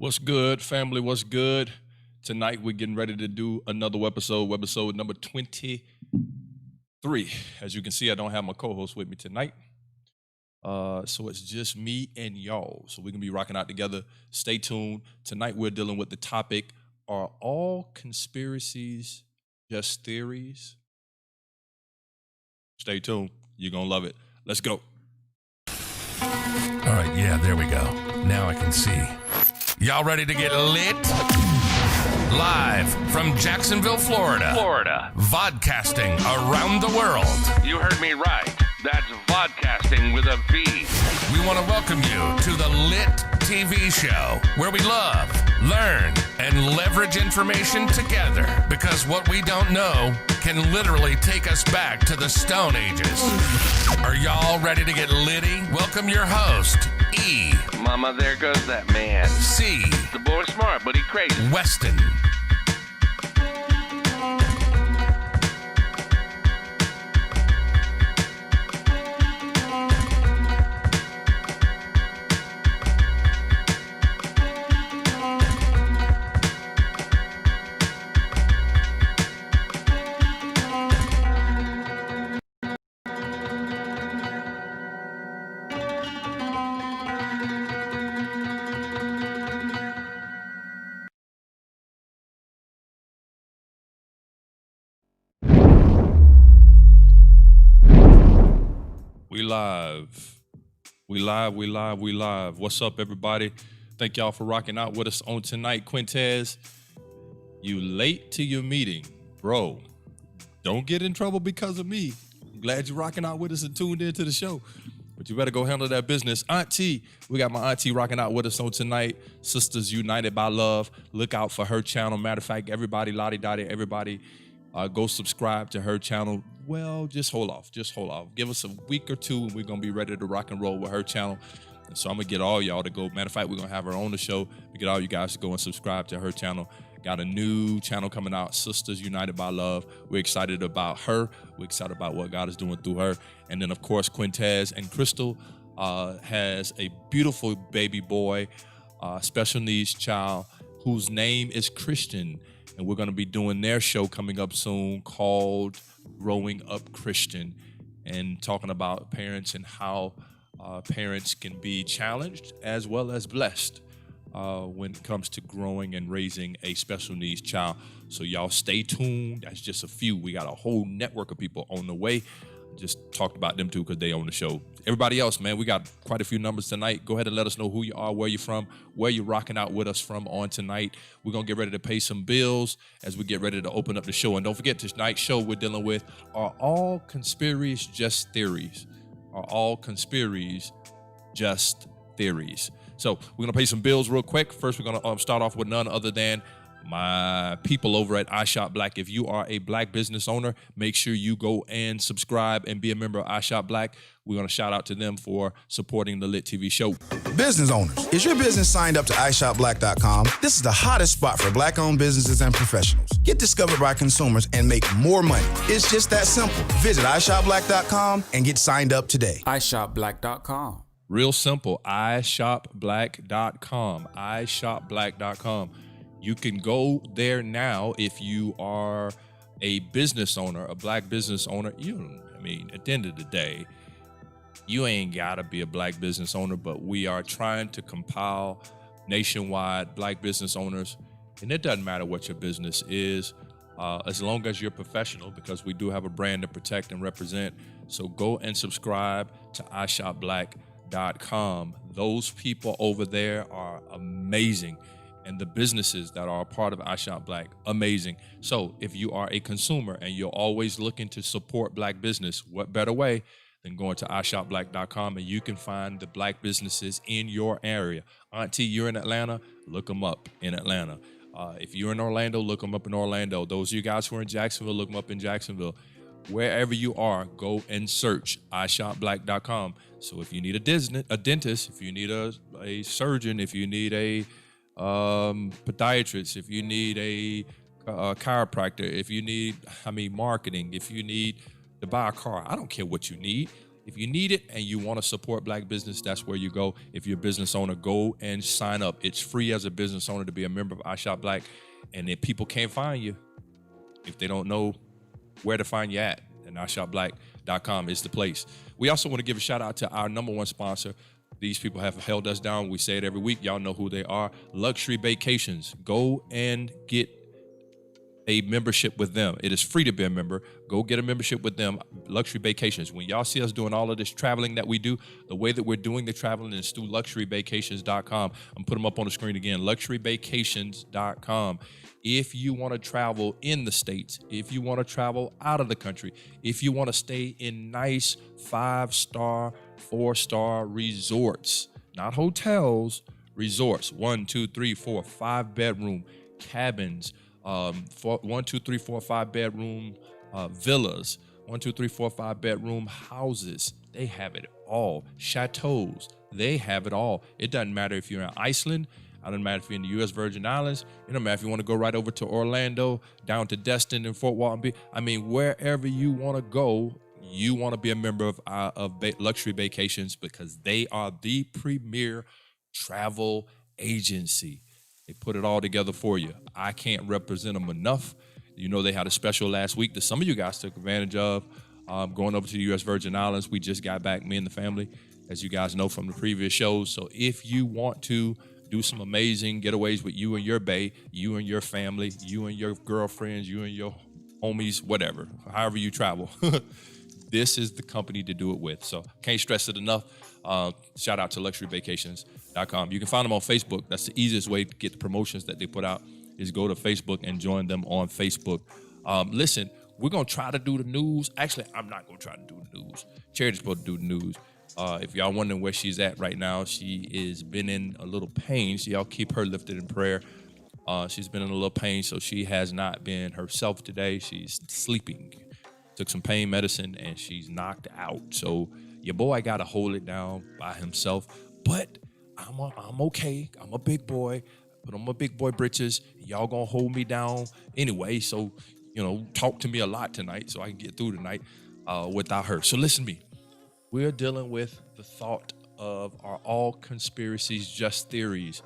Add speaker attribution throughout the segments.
Speaker 1: What's good, family? What's good? Tonight we're getting ready to do another episode number 23. As you can see, I don't have my co-host with me tonight. So it's just me and y'all. So we're gonna be rocking out together. Stay tuned. Tonight we're dealing with the topic: are all conspiracies just theories? Stay tuned. You're gonna love it. Let's go.
Speaker 2: All right, yeah, there we go. Now I can see. Y'all ready to get lit? Live from Jacksonville, Florida. Vodcasting around the world.
Speaker 3: You heard me right. That's vodcasting with a V.
Speaker 2: We want to welcome you to the LiT TV show, where we love, learn, and leverage information together. Because what we don't know can literally take us back to the Stone Ages. Are y'all ready to get litty? Welcome your host, E.
Speaker 3: Mama, there goes that man.
Speaker 2: C.
Speaker 3: The boy's smart, but he crazy.
Speaker 2: Weston.
Speaker 1: We live. What's up, everybody? Thank y'all for rocking out with us on tonight. Quintez, you late to your meeting. Bro, don't get in trouble because of me. I'm glad you're rocking out with us and tuned into the show. But you better go handle that business. Auntie, we got my auntie rocking out with us on tonight. Sisters United by Love. Look out for her channel. Matter of fact, everybody, lottie-dottie, everybody, go subscribe to her channel. Well, just hold off. Give us a week or two and we're going to be ready to rock and roll with her channel. And so I'm going to get all y'all to go. Matter of fact, we're going to have her on the show. We get all you guys to go and subscribe to her channel. Got a new channel coming out, Sisters United by Love. We're excited about her. We're excited about what God is doing through her. And then, of course, Quintez and Crystal has a beautiful baby boy, special needs child, whose name is Christian. And we're going to be doing their show coming up soon called Growing Up Christian, and talking about parents and how parents can be challenged as well as blessed when it comes to growing and raising a special needs child. So y'all stay tuned. That's just a few. We got a whole network of people on the way. Just talked about them too because they own the show. Everybody else, man, we got quite a few numbers tonight. Go ahead and let us know who you are, where you're from, where you're rocking out with us from on tonight. We're going to get ready to pay some bills as we get ready to open up the show. And don't forget, tonight's show we're dealing with, are all conspiracies just theories? Are all conspiracies just theories? So we're going to pay some bills real quick. First, we're going to start off with none other than my people over at iShop Black. If you are a black business owner, make sure you go and subscribe and be a member of iShop Black. We're going to shout out to them for supporting the LiT TV show.
Speaker 4: Business owners, is your business signed up to iShopBlack.com? This is the hottest spot for black-owned businesses and professionals. Get discovered by consumers and make more money. It's just that simple. Visit iShopBlack.com and get signed up today.
Speaker 5: iShopBlack.com.
Speaker 1: Real simple, iShopBlack.com, iShopBlack.com. You can go there now if you are a business owner, a black business owner. At the end of the day, you ain't gotta be a black business owner, but we are trying to compile nationwide black business owners. And it doesn't matter what your business is, as long as you're professional, because we do have a brand to protect and represent. So go and subscribe to iShopBlack.com. Those people over there are amazing. And the businesses that are a part of iShop Black, amazing. So if you are a consumer and you're always looking to support black business, what better way than going to iShopBlack.com, and you can find the black businesses in your area. Auntie, you're in Atlanta, look them up in Atlanta. If you're in Orlando, look them up in Orlando. Those of you guys who are in Jacksonville, look them up in Jacksonville. Wherever you are, go and search iShopBlack.com. So if you need a dentist, if you need a surgeon, if you need a podiatrist, if you need a chiropractor, if you need, marketing, if you need to buy a car, I don't care what you need. If you need it and you want to support black business, that's where you go. If you're a business owner, go and sign up. It's free as a business owner to be a member of iShopBlack. And if people can't find you, if they don't know where to find you at, then iShopBlack.com is the place. We also want to give a shout out to our number one sponsor. These people have held us down. We say it every week. Y'all know who they are. Luxury Vacations. Go and get a membership with them. It is free to be a member. Go get a membership with them. Luxury Vacations. When y'all see us doing all of this traveling that we do, the way that we're doing the traveling is through luxuryvacations.com. I'm putting them up on the screen again. luxuryvacations.com. If you want to travel in the States, if you want to travel out of the country, if you want to stay in nice 5-star, 4-star resorts, not hotels, resorts, 1, 2, 3, 4, 5-bedroom cabins, 1, 2, 3, 4, 5-bedroom villas, 1, 2, 3, 4, 5-bedroom houses. They have it all. Chateaus, they have it all. It doesn't matter if you're in Iceland. It doesn't matter if you're in the U.S. Virgin Islands. It doesn't matter if you want to go right over to Orlando, down to Destin and Fort Walton Beach. I mean, wherever you want to go, you want to be a member of Luxury Vacations, because they are the premier travel agency. They put it all together for you. I can't represent them enough. You know, they had a special last week that some of you guys took advantage of, going over to the U.S. Virgin Islands. We just got back, me and the family, as you guys know from the previous shows. So if you want to do some amazing getaways with you and your bae, you and your family, you and your girlfriends, you and your homies, whatever, however you travel, this is the company to do it with. So can't stress it enough. Shout out to luxuryvacations.com. You can find them on Facebook. That's the easiest way to get the promotions that they put out, is go to Facebook and join them on Facebook. Listen, we're going to try to do the news. Actually, I'm not going to try to do the news. Charity's supposed to do the news. If y'all wondering where she's at right now, she is been in a little pain. So y'all keep her lifted in prayer. She's been in a little pain, so she has not been herself today. She's sleeping. Took some pain medicine, and she's knocked out. So your boy got to hold it down by himself. But I'm okay. I'm a big boy. Put on my big boy britches. Y'all going to hold me down anyway. So, you know, talk to me a lot tonight so I can get through tonight without her. So listen to me. We're dealing with the thought of, are all conspiracies just theories?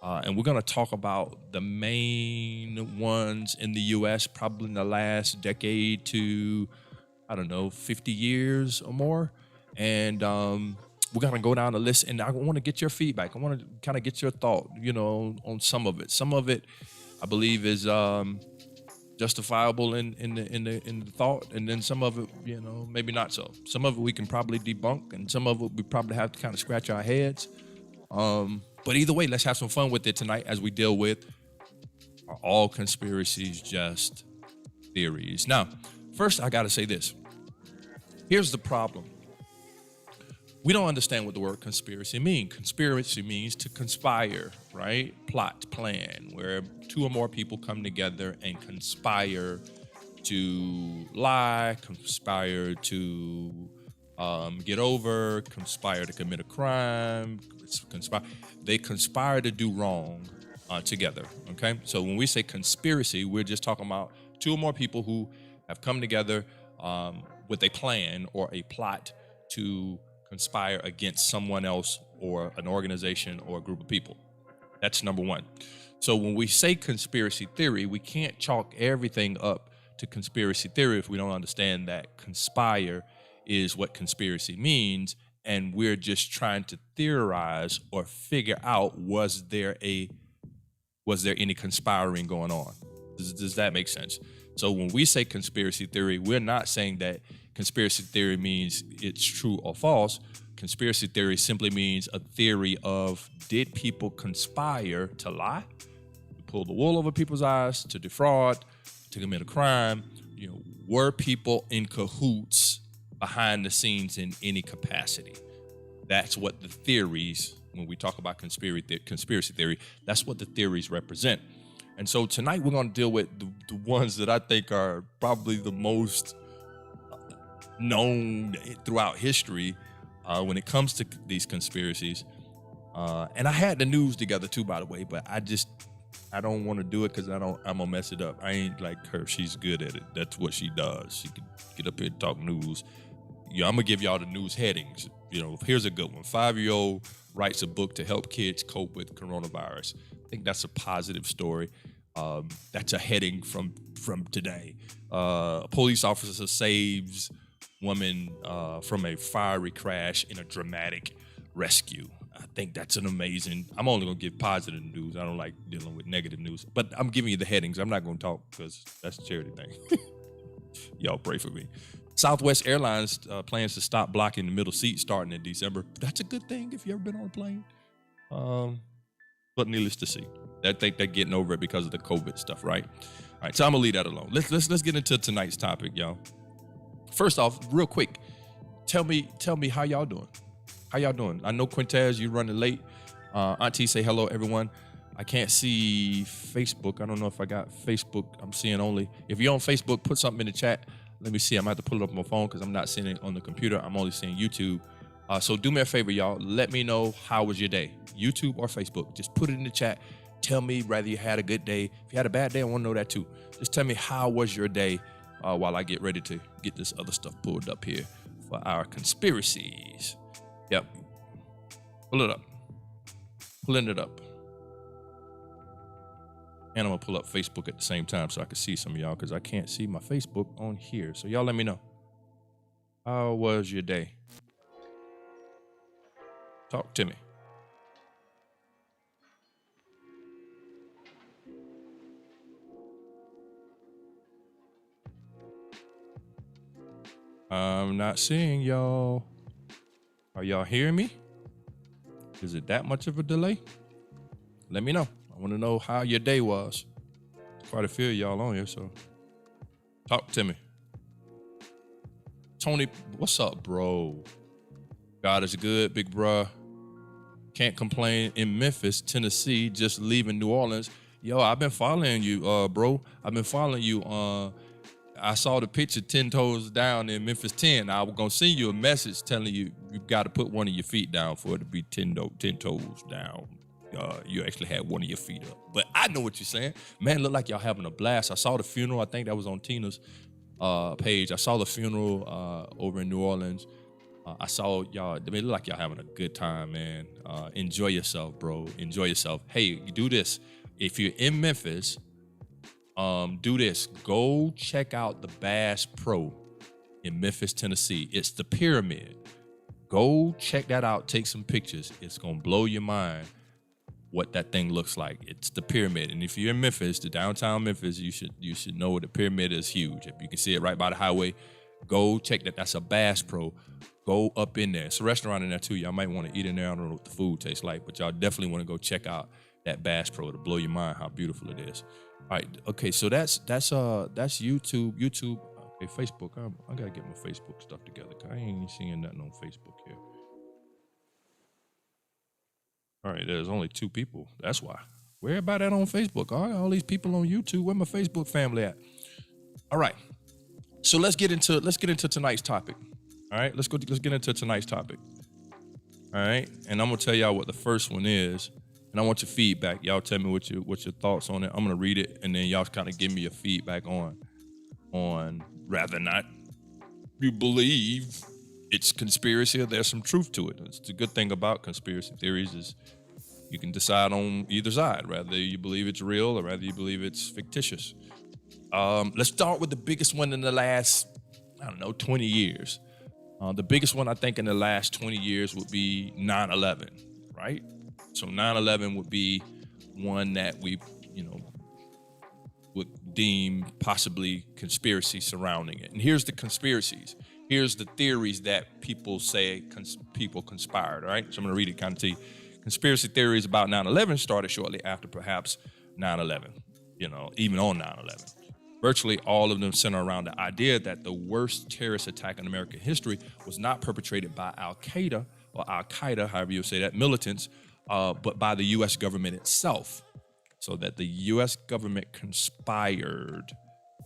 Speaker 1: And we're going to talk about the main ones in the U.S. probably in the last decade to, 50 years or more. And we're going to go down the list, and I want to get your feedback. I want to kind of get your thought, on some of it. Some of it, I believe, is justifiable in the thought, and then some of it, maybe not so. Some of it we can probably debunk, and some of it we probably have to kind of scratch our heads. But either way, let's have some fun with it tonight as we deal with, are all conspiracies just theories? Now, first I got to say this. Here's the problem. We don't understand what the word conspiracy means. Conspiracy means to conspire, right? Plot, plan, where two or more people come together and conspire to lie, conspire to get over, conspire to commit a crime, They conspire to do wrong together, okay? So when we say conspiracy, we're just talking about two or more people who have come together with a plan or a plot to conspire against someone else or an organization or a group of people. That's number one. So when we say conspiracy theory, we can't chalk everything up to conspiracy theory if we don't understand that conspire is what conspiracy means, and we're just trying to theorize or figure out, was there any conspiring going on? Does that make sense? So when we say conspiracy theory, we're not saying that conspiracy theory means it's true or false. Conspiracy theory simply means a theory of, did people conspire to lie, to pull the wool over people's eyes, to defraud, to commit a crime? Were people in cahoots behind the scenes in any capacity? That's what the theories, when we talk about conspiracy theory, that's what the theories represent. And so tonight we're going to deal with the ones that I think are probably the most known throughout history when it comes to these conspiracies. And I had the news together too, by the way, but I don't want to do it because I'm going to mess it up. I ain't like her. She's good at it. That's what she does. She can get up here and talk news. I'm gonna give y'all the news headings. Here's a good one. 5-year-old writes a book to help kids cope with coronavirus. I think that's a positive story. That's a heading from today. A police officer saves woman from a fiery crash in a dramatic rescue. I think that's an amazing. I'm only gonna give positive news. I don't like dealing with negative news, but I'm giving you the headings. I'm not gonna talk because that's a charity thing. Y'all pray for me. Southwest Airlines plans to stop blocking the middle seat starting in December. That's a good thing if you ever been on a plane. But needless to see, I think they're getting over it because of the COVID stuff, right? All right, so I'm gonna leave that alone. Let's get into tonight's topic, y'all. First off, real quick, tell me how y'all doing. How y'all doing? I know Quintez, you running late. Auntie, say hello, everyone. I can't see Facebook. I don't know if I got Facebook. I'm seeing only. If you're on Facebook, put something in the chat. Let me see. I might have to pull it up on my phone because I'm not seeing it on the computer. I'm only seeing YouTube. So do me a favor, y'all. Let me know how was your day, YouTube or Facebook. Just put it in the chat. Tell me whether you had a good day. If you had a bad day, I want to know that too. Just tell me how was your day while I get ready to get this other stuff pulled up here for our conspiracies. Yep. Pull it up. Pulling it up. And I'm going to pull up Facebook at the same time so I can see some of y'all because I can't see my Facebook on here. So y'all let me know. How was your day? Talk to me. I'm not seeing y'all. Are y'all hearing me? Is it that much of a delay? Let me know. I want to know how your day was. Quite a few of y'all on here, so talk to me. Tony, what's up, bro? God is good, big bruh. Can't complain in Memphis, Tennessee, just leaving New Orleans. Yo, I've been following you, bro. I've been following you. I saw the picture 10 toes down in Memphis 10. I was going to send you a message telling you got to put one of your feet down for it to be 10 toes down. You actually had one of your feet up. But I know what you're saying. Man, look like y'all having a blast. I saw the funeral. I think that was on Tina's page. I saw the funeral over in New Orleans. I saw y'all. It look like y'all having a good time, man. Enjoy yourself, bro. Enjoy yourself. Hey, you do this. If you're in Memphis, do this. Go check out the Bass Pro in Memphis, Tennessee. It's the Pyramid. Go check that out. Take some pictures. It's gonna blow your mind what that thing looks like. It's the Pyramid. And if you're in Memphis, the downtown Memphis, you should know the Pyramid is huge. If you can see it right by the highway, go check that. That's a Bass Pro. Go up in there. It's a restaurant in there too. Y'all might want to eat in there. I don't know what the food tastes like, but y'all definitely want to go check out that Bass Pro to blow your mind how beautiful it is. All right. Okay. So that's YouTube. Okay. Facebook. I gotta get my Facebook stuff together. I ain't seeing nothing on Facebook here. All right. There's only 2 people. That's why. Where about that on Facebook? All these people on YouTube. Where my Facebook family at? All right. So let's get into tonight's topic. All right. Let's get into tonight's topic. All right. And I'm gonna tell y'all what the first one is. And I want your feedback. Y'all tell me what your thoughts on it. I'm gonna read it, and then y'all kind of give me your feedback on rather not you believe it's conspiracy or there's some truth to it. It's the good thing about conspiracy theories is you can decide on either side, whether you believe it's real or whether you believe it's fictitious. Let's start with the biggest one in the last, 20 years. The biggest one I think in the last 20 years would be 9/11, right? So 9/11 would be one that we, would deem possibly conspiracy surrounding it. And here's the conspiracies. Here's the theories that people say people conspired, all right? So I'm going to read it kind of to you. Conspiracy theories about 9/11 started shortly after perhaps 9/11, even on 9/11. Virtually all of them center around the idea that the worst terrorist attack in American history was not perpetrated by Al-Qaeda or Al-Qaeda, however you say that, militants, but by the U.S. government itself. So that the U.S. government conspired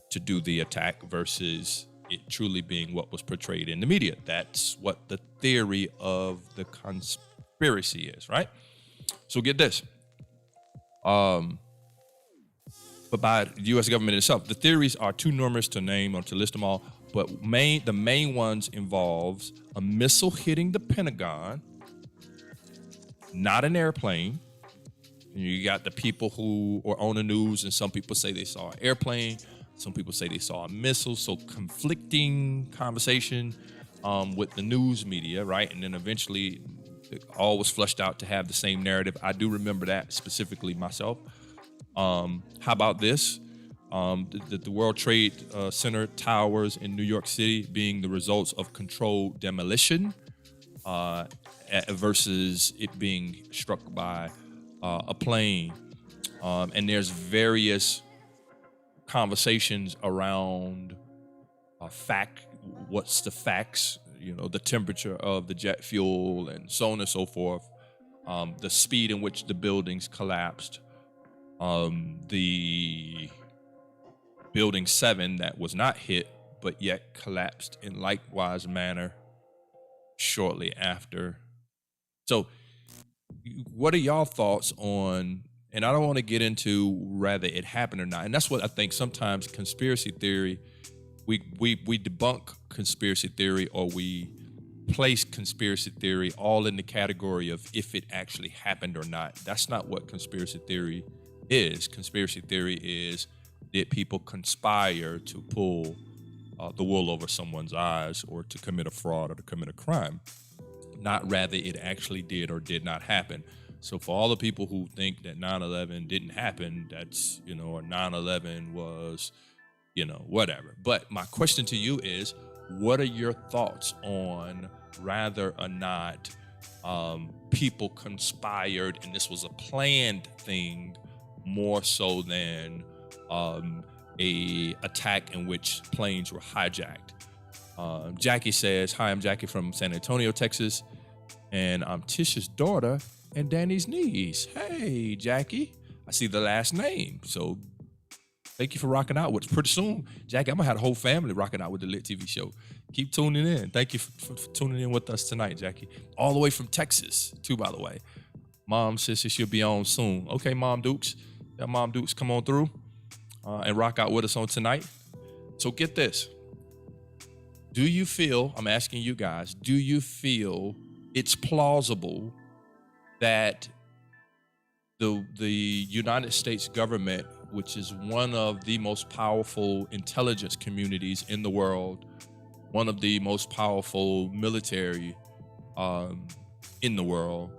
Speaker 1: to do the attack versus it truly being what was portrayed in the media. That's what the theory of the conspiracy is, right? So get this. But by the U.S. government itself, the theories are too numerous to name or to list them all. But the main ones involves a missile hitting the Pentagon, not an airplane. You got the people who are on the news, and some people say they saw an airplane. Some people say they saw a missile. So conflicting conversation with the news media, right? And then eventually it all was flushed out to have the same narrative. I do remember that specifically myself. How about this? The World Trade Center towers in New York City being the results of controlled demolition versus it being struck by a plane. And there's various conversations around what's the facts, the temperature of the jet fuel and so on and so forth, the speed in which the buildings collapsed, the building 7 that was not hit but yet collapsed in likewise manner shortly after. So what are y'all thoughts on, and I don't want to get into whether it happened or not, and that's what I think sometimes conspiracy theory, we debunk conspiracy theory, or we place conspiracy theory all in the category of if it actually happened or not. That's not what conspiracy theory is. Conspiracy theory is, did people conspire to pull the wool over someone's eyes, or to commit a fraud, or to commit a crime? Not rather it actually did or did not happen. So for all the people who think that 9/11 didn't happen, that's, or 9/11 was, whatever. But my question to you is, what are your thoughts on whether or not people conspired and this was a planned thing more so than a attack in which planes were hijacked? Jackie says, hi, I'm Jackie from San Antonio, Texas, and I'm Tish's daughter and Danny's niece. Hey, Jackie, I see the last name. So thank you for rocking out with us. Pretty soon, Jackie, I'm going to have the whole family rocking out with the LiT TV show. Keep tuning in. Thank you for tuning in with us tonight, Jackie. All the way from Texas, too, by the way. Mom says she'll be on soon. Okay, Mom Dukes. Yeah, Mom Dukes, come on through and rock out with us on tonight. So get this. Do you feel, I'm asking you guys, do you feel it's plausible that the United States government, which is one of the most powerful intelligence communities in the world, one of the most powerful military in the world,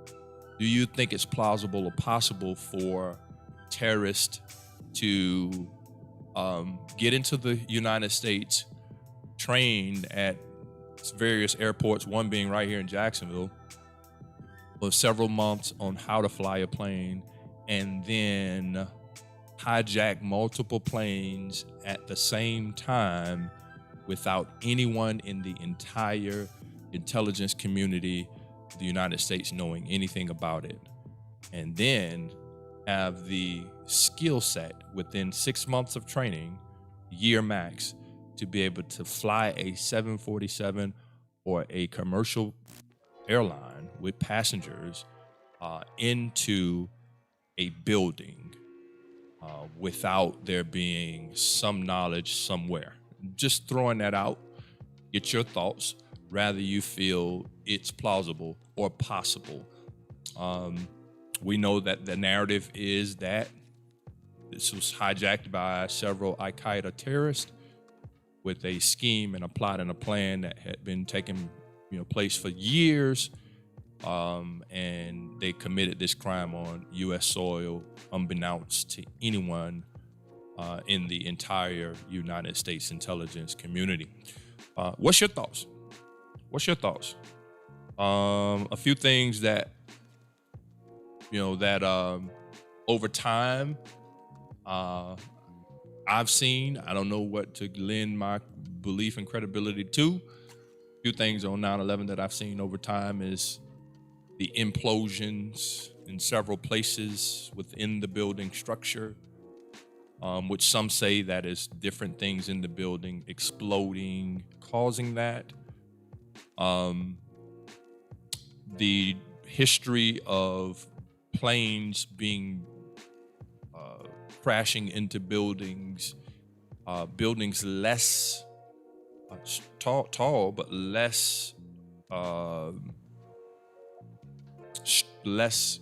Speaker 1: do you think it's plausible or possible for terrorists to get into the United States, trained at various airports, one being right here in Jacksonville, for several months on how to fly a plane, and then hijack multiple planes at the same time without anyone in the entire intelligence community of the United States knowing anything about it, and then have the skill set within 6 months of training, year max, to be able to fly a 747 or a commercial airline with passengers into a building without there being some knowledge somewhere. Just throwing that out, get your thoughts, rather you feel it's plausible or possible. We know that the narrative is that this was hijacked by several Al-Qaeda terrorists with a scheme and a plot and a plan that had been taking place for years, and they committed this crime on U.S. soil unbeknownst to anyone in the entire United States intelligence community. What's your thoughts? A few things that over time I've seen. I don't know what to lend my belief and credibility to. A few things on 9/11 that I've seen over time is the implosions in several places within the building structure, which some say that is different things in the building exploding, causing that. The history of planes being crashing into buildings less tall, but less less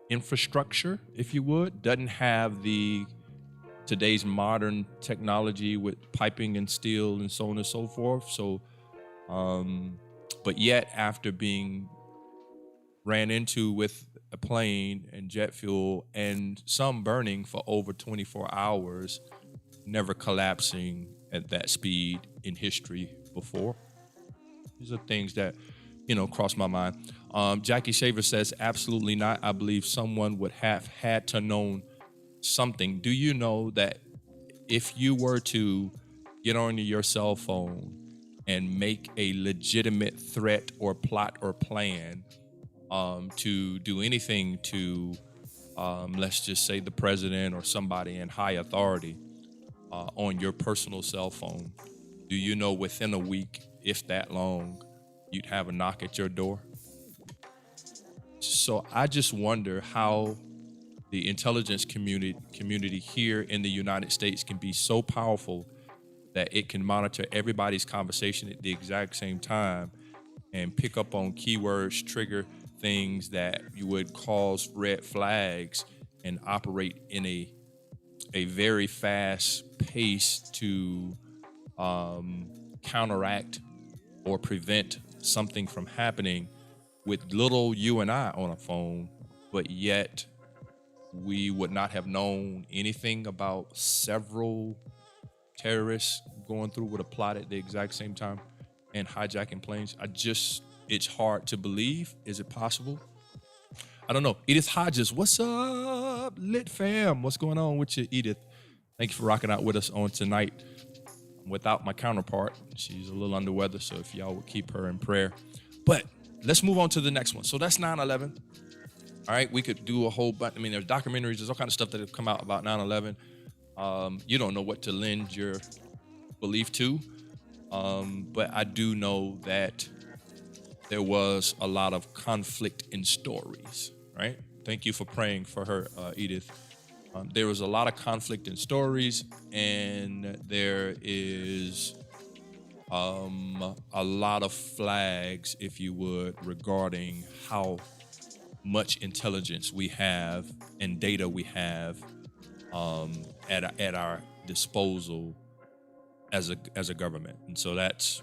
Speaker 1: infrastructure, if you would. Doesn't have the today's modern technology with piping and steel and so on and so forth. So, but yet after being ran into with a plane and jet fuel and some burning for over 24 hours, never collapsing at that speed in history before. These are things that, cross my mind. Jackie Shaver says, absolutely not. I believe someone would have had to know something. Do you know that if you were to get on your cell phone and make a legitimate threat or plot or plan to do anything to, let's just say, the president or somebody in high authority on your personal cell phone, do you know within a week, if that long, you'd have a knock at your door? So I just wonder how the intelligence community here in the United States can be so powerful that it can monitor everybody's conversation at the exact same time and pick up on keywords, trigger things that you would cause red flags, and operate in a very fast pace to counteract or prevent something from happening with little you and I on a phone, but yet we would not have known anything about several terrorists going through with a plot at the exact same time and hijacking planes. It's hard to believe. Is it possible? I don't know. Edith Hodges, what's up, Lit fam? What's going on with you, Edith? Thank you for rocking out with us on tonight. I'm without my counterpart. She's a little under weather, so if y'all would keep her in prayer. But let's move on to the next one. So that's 9/11. All right, we could do a whole bunch. I mean, there's documentaries, there's all kind of stuff that have come out about 9/11. You don't know what to lend your belief to, but I do know that there was a lot of conflict in stories, right? Thank you for praying for her, Edith. There was a lot of conflict in stories, and there is a lot of flags, if you would, regarding how much intelligence we have and data we have at our disposal as a government. And so that's,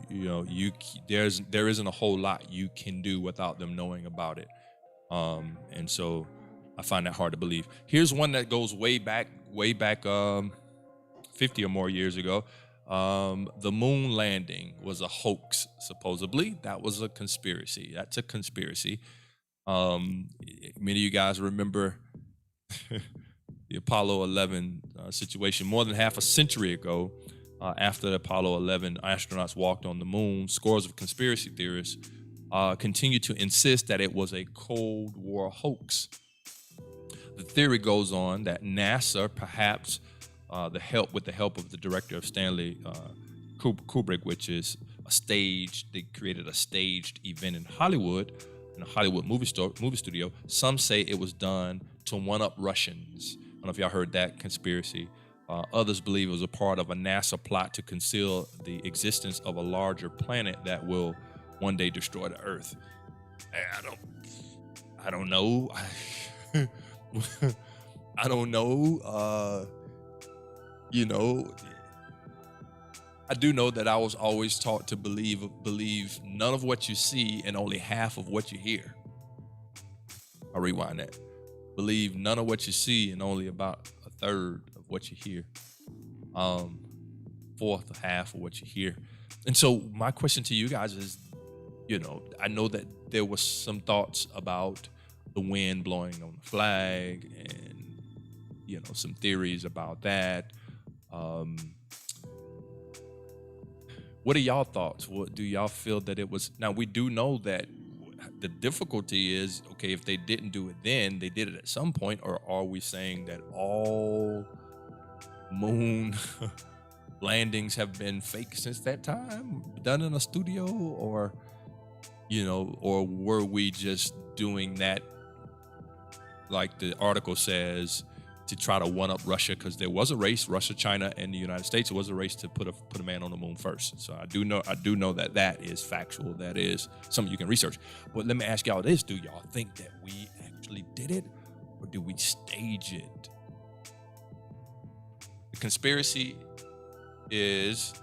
Speaker 1: there isn't a whole lot you can do without them knowing about it. And so I find that hard to believe. Here's one that goes way back 50 or more years ago. The moon landing was a hoax, supposedly. That was a conspiracy. That's a conspiracy. Many of you guys remember the Apollo 11 situation. More than half a century ago, after the Apollo 11 astronauts walked on the moon, scores of conspiracy theorists continue to insist that it was a Cold War hoax. The theory goes on that NASA, perhaps with the help of the director of Stanley Kubrick, which is they created a staged event in Hollywood, in a Hollywood movie studio. Some say it was done to one-up Russians. I don't know if y'all heard that conspiracy. Others believe it was a part of a NASA plot to conceal the existence of a larger planet that will one day destroy the Earth. I don't know. I don't know. I do know that I was always taught to believe none of what you see and only half of what you hear. I'll rewind that. Believe none of what you see and only about a third of what you hear. Fourth or half of what you hear. And so my question to you guys is, I know that there was some thoughts about the wind blowing on the flag and, some theories about that. What are y'all thoughts? What do y'all feel that it was? Now, we do know that the difficulty is, okay, if they didn't do it then, they did it at some point, or are we saying that all moon landings have been fake since that time, done in a studio, or were we just doing that, like the article says, to try to one up Russia, because there was a race, Russia, China, and the United States. It was a race to put a man on the moon first. So I do know that is factual. That is something you can research. But let me ask y'all this: do y'all think that we actually did it, or do we stage it? The conspiracy is,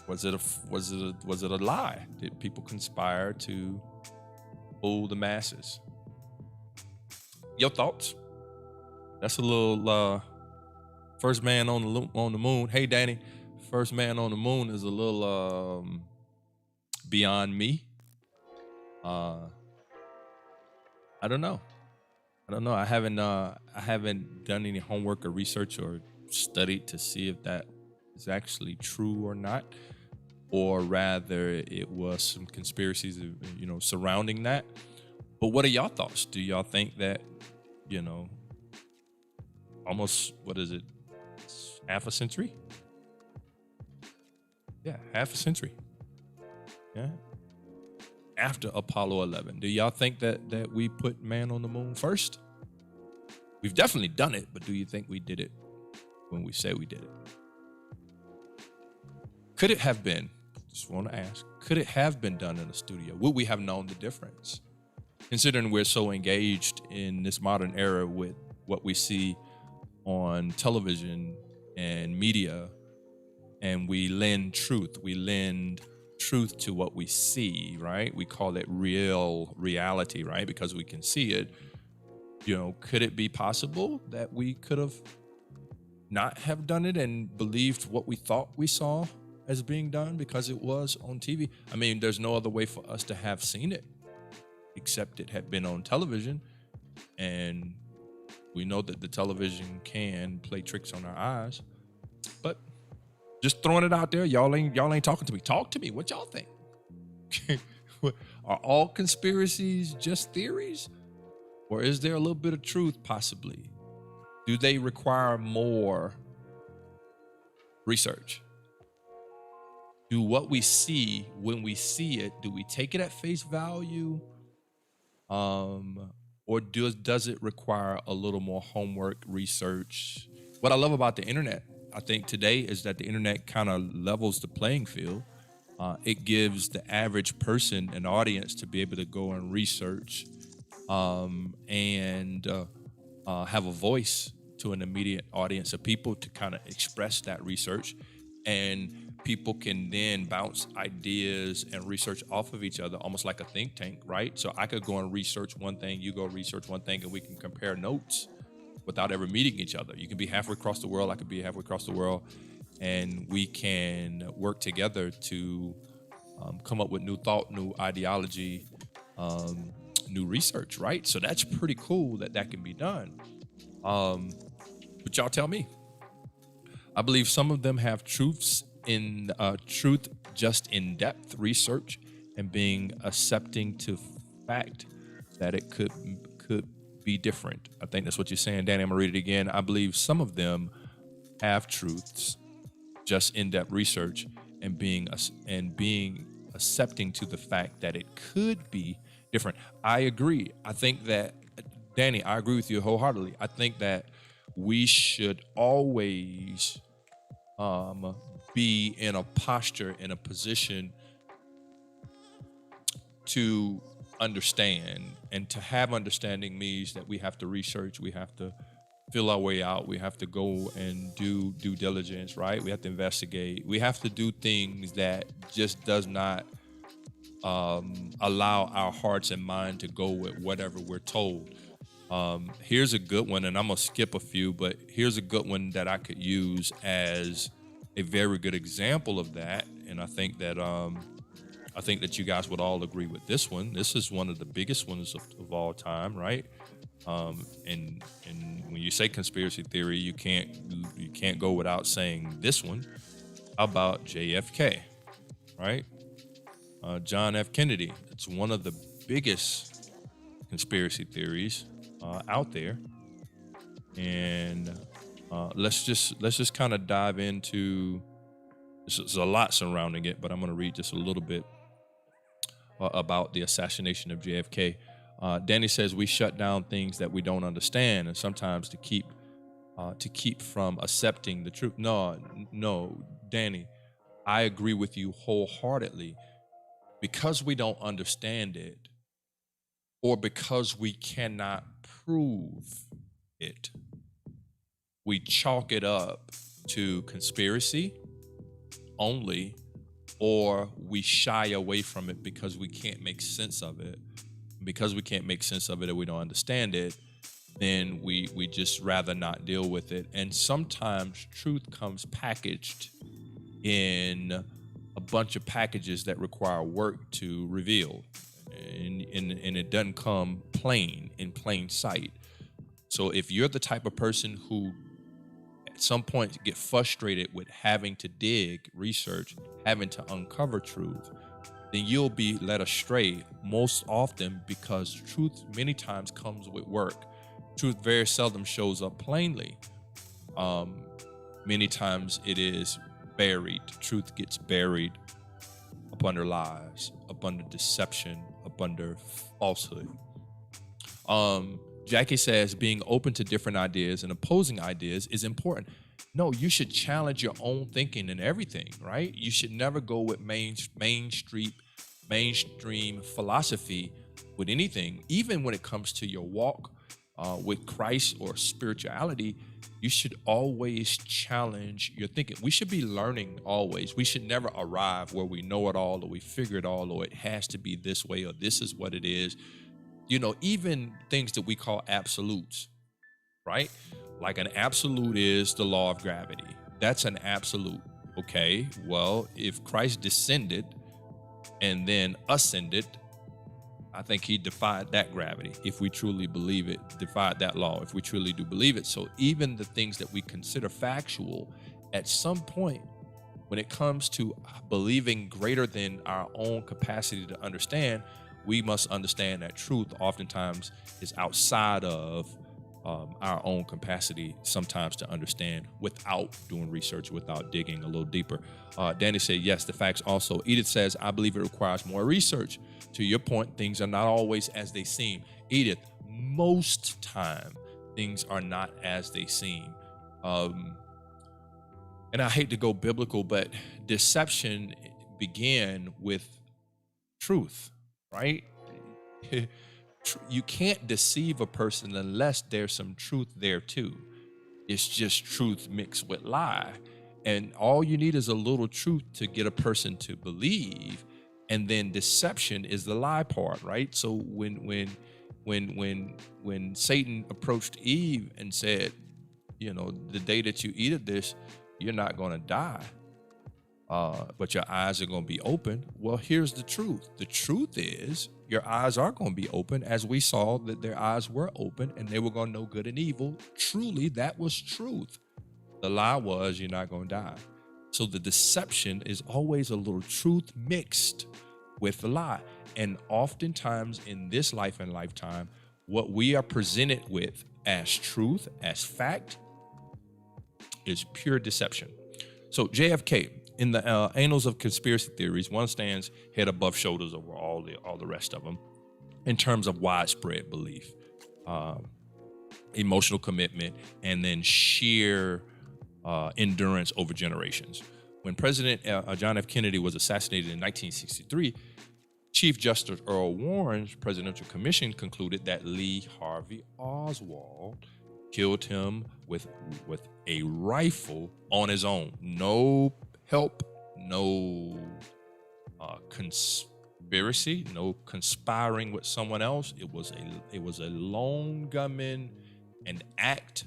Speaker 1: was it a lie? Did people conspire to fool the masses? Your thoughts? That's a little first man on the moon. Hey, Danny, first man on the moon is a little beyond me. I don't know. I haven't done any homework or research or studied to see if that is actually true or not, or rather it was some conspiracies, surrounding that. But what are y'all thoughts? Do y'all think that, almost, what is it, half a century? Yeah, half a century. Yeah. After Apollo 11, do y'all think that we put man on the moon first? We've definitely done it, but do you think we did it when we say we did it? Could it have been, just want to ask, could it have been done in a studio? Would we have known the difference? Considering we're so engaged in this modern era with what we see on television and media, and we lend truth to what we see, right? We call it reality, right? Because we can see it. Could it be possible that we could have not have done it and believed what we thought we saw as being done because it was on TV? I mean, there's no other way for us to have seen it except it had been on television, and we know that the television can play tricks on our eyes. But just throwing it out there, y'all ain't talking to me. Talk to me. What y'all think? Are all conspiracies just theories? Or is there a little bit of truth possibly? Do they require more research? Do what we see, when we see it, do we take it at face value? Or does it require a little more homework, research? What I love about the internet, I think today, is that the internet kind of levels the playing field. It gives the average person an audience to be able to go and research and have a voice to an immediate audience of people to kind of express that research. And people can then bounce ideas and research off of each other, almost like a think tank, right? So I could go and research one thing, you go research one thing, and we can compare notes without ever meeting each other. You can be halfway across the world, I could be halfway across the world, and we can work together to come up with new thought, new ideology, new research, right? So that's pretty cool that can be done. But y'all tell me. I believe some of them have truth just in depth research and being accepting to fact that it could be different. I think that's what you're saying, Danny. I'm gonna read it again. I believe some of them have truths, just in-depth research, and being accepting to the fact that it could be different. I agree. I think that, Danny, I agree with you wholeheartedly. I think that we should always be in a posture, in a position to understand, and to have understanding means that we have to research, we have to feel our way out, we have to go and do due diligence, right? We have to investigate, we have to do things that just does not allow our hearts and mind to go with whatever we're told. Here's a good one, and I'm gonna skip a few, but here's a good one that I could use as a very good example of that, and I think that you guys would all agree with this one. This is one of the biggest ones of all time, right? And when you say conspiracy theory, you can't go without saying this one about JFK, right? John F. Kennedy. It's one of the biggest conspiracy theories out there, and let's just kind of dive into. There's a lot surrounding it, but I'm going to read just a little bit about the assassination of JFK. Danny says we shut down things that we don't understand, and sometimes to keep from accepting the truth. No, Danny, I agree with you wholeheartedly. Because we don't understand it, or because we cannot prove it, we chalk it up to conspiracy only, or we shy away from it because we can't make sense of it. Because we can't make sense of it, or we don't understand it, then we just rather not deal with it. And sometimes truth comes packaged in a bunch of packages that require work to reveal, and it doesn't come in plain sight. So if you're the type of person who at some point get frustrated with having to dig, research, having to uncover truth, then you'll be led astray most often, because truth many times comes with work. Truth very seldom shows up plainly. Many times it is buried. Truth gets buried up under lies, up under deception, up under falsehood. Jackie says being open to different ideas and opposing ideas is important. No, you should challenge your own thinking and everything, right? You should never go with mainstream philosophy with anything. Even when it comes to your walk with Christ or spirituality, you should always challenge your thinking. We should be learning always. We should never arrive where we know it all, or we figure it all, or it has to be this way, or this is what it is. Even things that we call absolutes, right? Like an absolute is the law of gravity. That's an absolute. Okay, well, if Christ descended and then ascended, I think he defied that gravity. If we truly believe it, defied that law, if we truly do believe it. So even the things that we consider factual, at some point, when it comes to believing greater than our own capacity to understand, we must understand that truth oftentimes is outside of our own capacity sometimes to understand, without doing research, without digging a little deeper. Danny said, yes, the facts also. Edith says, I believe it requires more research. To your point, things are not always as they seem. Edith, most time, things are not as they seem. And I hate to go biblical, but deception began with truth, right? You can't deceive a person unless there's some truth there too. It's just truth mixed with lie. And all you need is a little truth to get a person to believe. And then deception is the lie part, right? So when Satan approached Eve and said, the day that you eat of this, you're not going to die, but your eyes are going to be open. Well, here's the truth. The truth is your eyes are going to be open, as we saw that their eyes were open and they were going to know good and evil. Truly, that was truth. The lie was you're not going to die. So the deception is always a little truth mixed with the lie. And oftentimes in this life and lifetime, what we are presented with as truth, as fact, is pure deception. So JFK, in the annals of conspiracy theories, one stands head above shoulders over all the rest of them in terms of widespread belief, emotional commitment, and then sheer endurance over generations. When President John F. Kennedy was assassinated in 1963, Chief Justice Earl Warren's Presidential Commission concluded that Lee Harvey Oswald killed him with a rifle on his own. No help, no conspiracy, no conspiring with someone else. It was a lone gunman, an act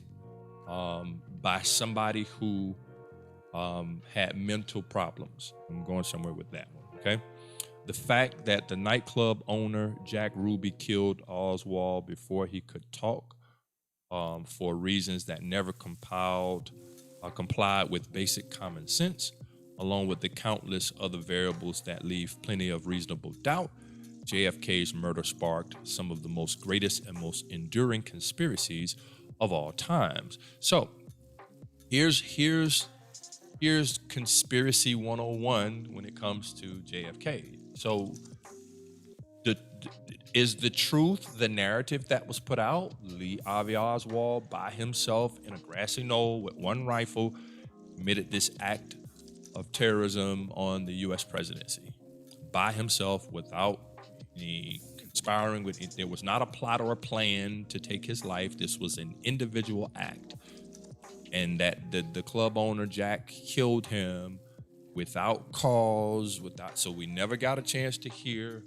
Speaker 1: by somebody who had mental problems. I'm going somewhere with that one, okay? The fact that the nightclub owner, Jack Ruby, killed Oswald before he could talk for reasons that never complied with basic common sense, along with the countless other variables that leave plenty of reasonable doubt, JFK's murder sparked some of the most greatest and most enduring conspiracies of all times. So here's conspiracy 101 when it comes to JFK. So Is the truth the narrative that was put out? Lee Harvey Oswald, by himself in a grassy knoll with one rifle, committed this act of terrorism on the U.S. presidency by himself without any conspiring with it. There was not a plot or a plan to take his life. This was an individual act. And that the club owner, Jack, killed him without cause, so we never got a chance to hear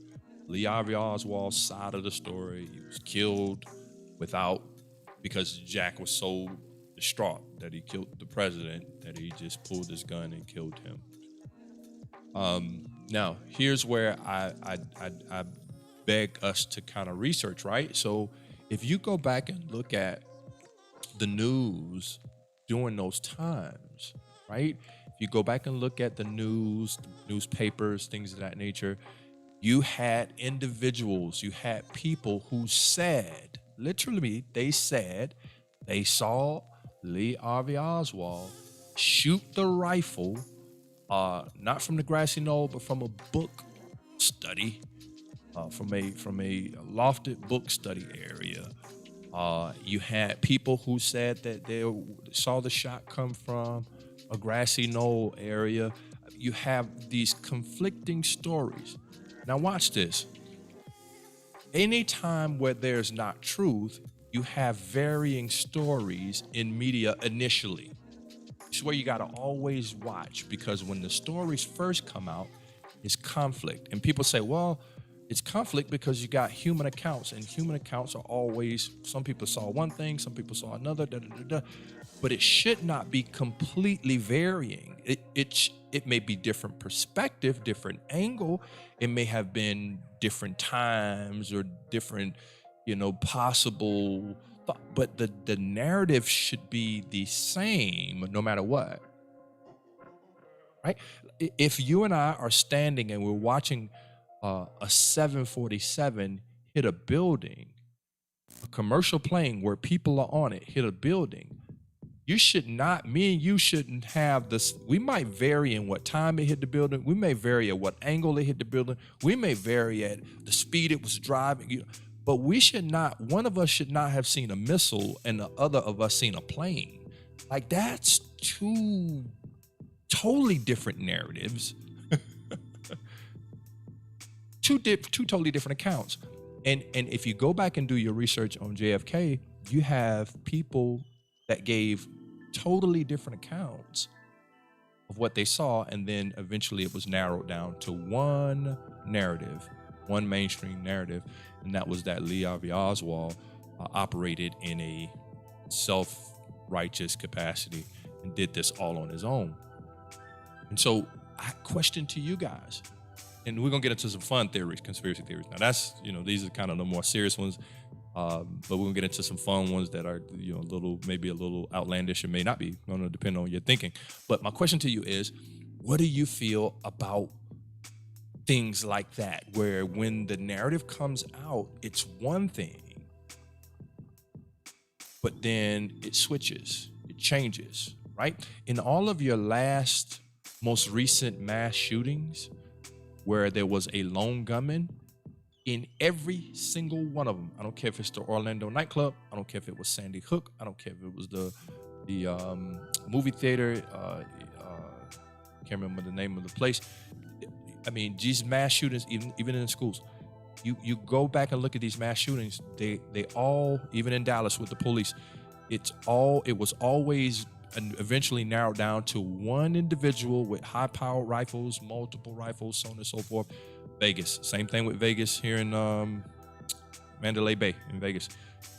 Speaker 1: Lee Harvey Oswald's side of the story. He was killed because Jack was so distraught that he killed the president that he just pulled his gun and killed him. Now, here's where I beg us to kind of research, right? So if you go back and look at the news during those times, right? If you go back and look at the news, newspapers, things of that nature, you had individuals, you had people who said, literally, they said they saw Lee Harvey Oswald shoot the rifle, not from the grassy knoll, but from a book study, from a lofted book study area. You had people who said that they saw the shot come from a grassy knoll area. You have these conflicting stories. Now watch this. Anytime where there's not truth, you have varying stories in media initially. This is where you got to always watch, because when the stories first come out, it's conflict. And people say, well, it's conflict because you got human accounts, and human accounts are always, some people saw one thing, some people saw another, but it should not be completely varying. It may be different perspective, different angle. It may have been different times or different, possible, but the narrative should be the same no matter what, right? If you and I are standing and we're watching a 747 hit a building, a commercial plane where people are on it hit a building, me and you shouldn't have this. We might vary in what time it hit the building. We may vary at what angle it hit the building. We may vary at the speed it was driving. But one of us should not have seen a missile and the other of us seen a plane. Like, that's two totally different narratives. Two totally different accounts. And if you go back and do your research on JFK, you have people that gave totally different accounts of what they saw, and then eventually it was narrowed down to one narrative, one mainstream narrative, and that was that Lee Harvey Oswald operated in a self-righteous capacity and did this all on his own. And so I question to you guys, and we're gonna get into some fun theories, conspiracy theories. Now that's, these are kind of the more serious ones, but we're gonna get into some fun ones that are, maybe a little outlandish and may not be, depending on your thinking. But my question to you is, what do you feel about things like that, where when the narrative comes out, it's one thing, but then it switches, it changes, right? In all of your most recent mass shootings, where there was a lone gunman, in every single one of them, I don't care if it's the Orlando nightclub, I don't care if it was Sandy Hook, I don't care if it was the movie theater, can't remember the name of the place. I mean, these mass shootings, even in schools, you go back and look at these mass shootings, they all, even in Dallas with the police, it was always eventually narrowed down to one individual with high-powered rifles, multiple rifles, so on and so forth. Vegas, same thing with Vegas here in Mandalay Bay in Vegas.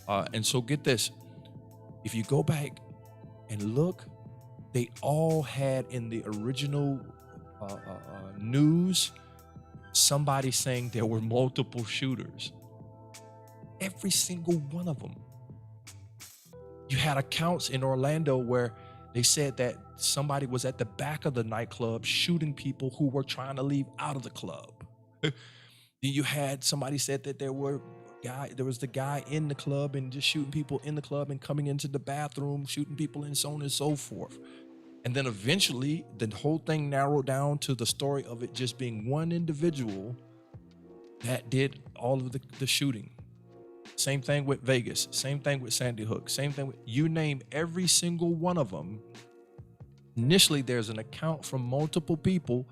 Speaker 1: And so get this, if you go back and look, they all had in the original news somebody saying there were multiple shooters. Every single one of them. You had accounts in Orlando where they said that somebody was at the back of the nightclub shooting people who were trying to leave out of the club. Then you had somebody said that there was the guy in the club and just shooting people in the club and coming into the bathroom, shooting people and so on and so forth. And then eventually the whole thing narrowed down to the story of it just being one individual that did all of the shooting. Same thing with Vegas. Same thing with Sandy Hook. Same thing with, you name every single one of them. Initially, there's an account from multiple people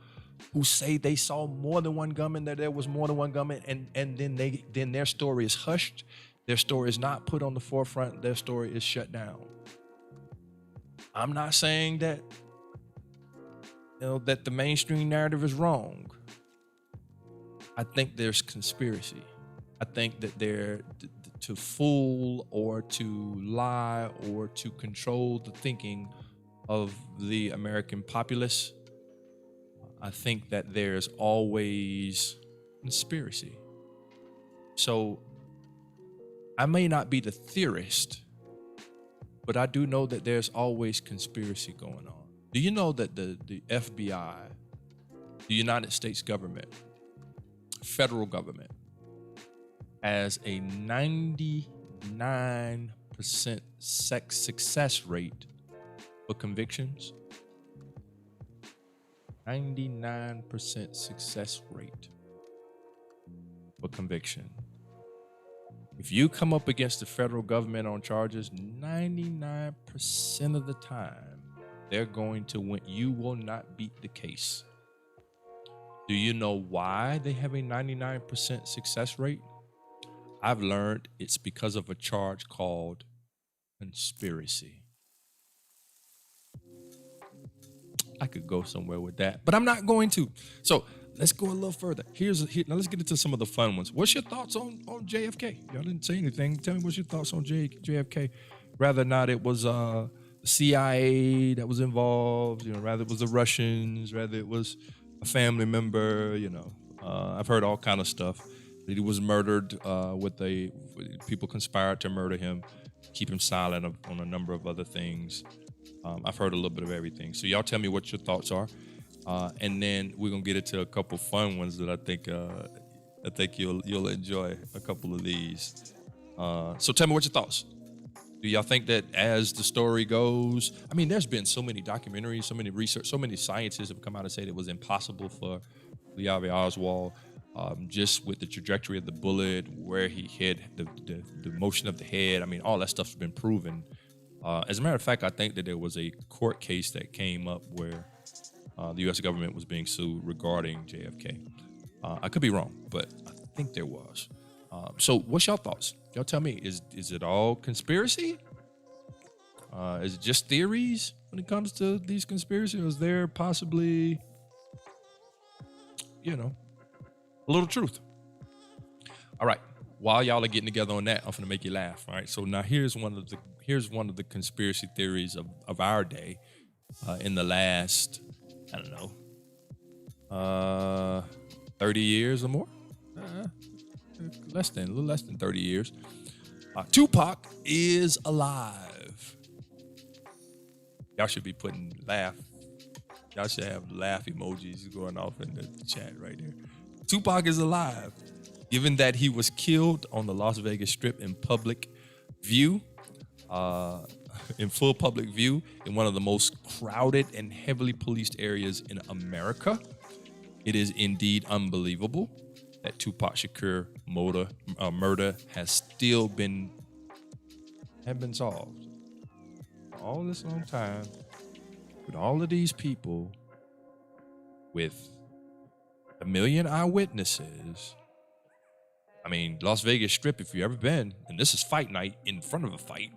Speaker 1: who say they saw more than one gunman, that there was more than one gunman, and then their story is hushed. Their story is not put on the forefront. Their story is shut down. I'm not saying that, that the mainstream narrative is wrong. I think there's conspiracy. I think that they're to fool or to lie or to control the thinking of the American populace. I think that there's always conspiracy. So I may not be the theorist, but I do know that there's always conspiracy going on. Do you know that the FBI, the United States government, federal government, has a 99% success rate for convictions? 99% success rate for conviction. If you come up against the federal government on charges, 99% of the time, they're going to win. You will not beat the case. Do you know why they have a 99% success rate? I've learned it's because of a charge called conspiracy. I could go somewhere with that, but I'm not going to. So let's go a little further. Now let's get into some of the fun ones. What's your thoughts on JFK? Y'all didn't say anything. Tell me what's your thoughts on JFK. Rather not it was the CIA that was involved, rather it was the Russians, rather it was a family member, I've heard all kind of stuff. That he was murdered people conspired to murder him, keep him silent on a number of other things. I've heard a little bit of everything. So y'all tell me what your thoughts are. And then we're gonna get into a couple fun ones that I think you'll enjoy a couple of these. So tell me what your thoughts. Do y'all think that as the story goes, I mean, there's been so many documentaries, so many research, so many scientists have come out and said it was impossible for Lee Harvey Oswald, just with the trajectory of the bullet, where he hit, the motion of the head. I mean, all that stuff's been proven. As a matter of fact, I think that there was a court case that came up where the U.S. government was being sued regarding JFK. I could be wrong, but I think there was. So what's y'all thoughts? Y'all tell me, is it all conspiracy? Is it just theories when it comes to these conspiracies? Or is there possibly, a little truth? All right. While y'all are getting together on that, I'm gonna make you laugh. All right. So now here's one of the conspiracy theories of our day in the last, 30 years or more. A little less than 30 years. Tupac is alive. Y'all should be putting laugh. Y'all should have laugh emojis going off in the chat right there. Tupac is alive, given that he was killed on the Las Vegas Strip in public view, in full public view, in one of the most crowded and heavily policed areas in America. It is indeed unbelievable that Tupac Shakur murder has still been solved. All this long time, with all of these people, with 1 million eyewitnesses. I mean, Las Vegas Strip, if you've ever been, and this is fight night in front of a fight,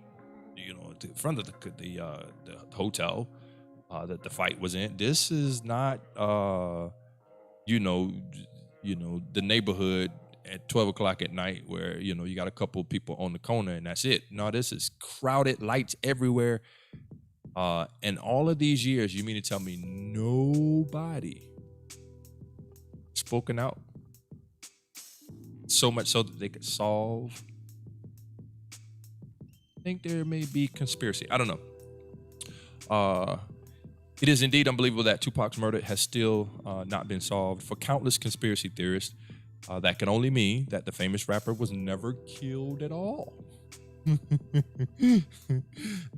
Speaker 1: in front of the hotel that the fight was in. This is not, the neighborhood at 12 o'clock at night where, you got a couple of people on the corner and that's it. No, this is crowded, lights everywhere. And all of these years, you mean to tell me nobody spoken out so much so that they could solve? I think there may be conspiracy. I don't know. It is indeed unbelievable that Tupac's murder has still not been solved. For countless conspiracy theorists, that can only mean that the famous rapper was never killed at all.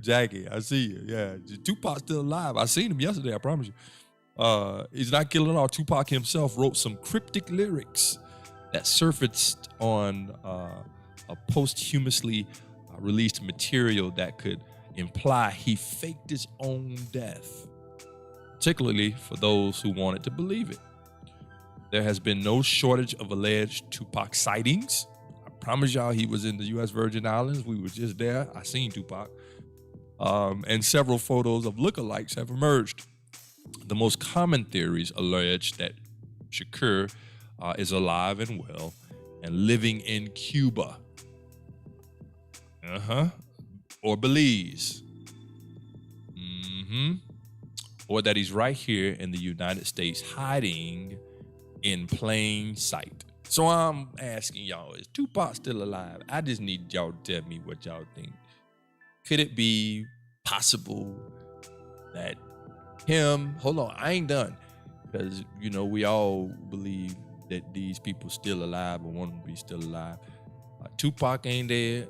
Speaker 1: Jackie, I see you. Yeah, Tupac's still alive. I seen him yesterday, I promise you. He's not killed at all. Tupac himself wrote some cryptic lyrics that surfaced on a posthumously released material that could imply he faked his own death, particularly for those who wanted to believe it. There has been no shortage of alleged Tupac sightings. I promise y'all he was in the U.S. Virgin Islands. We were just there. I seen Tupac. And several photos of lookalikes have emerged. The most common theories allege that Shakur is alive and well and living in Cuba. Or Belize. Or that he's right here in the United States hiding in plain sight. So I'm asking y'all, is Tupac still alive? I just need y'all to tell me what y'all think. Could it be possible that him, hold on, I ain't done. Because, you know, we all believe that these people still alive or want to be still alive. Tupac ain't dead.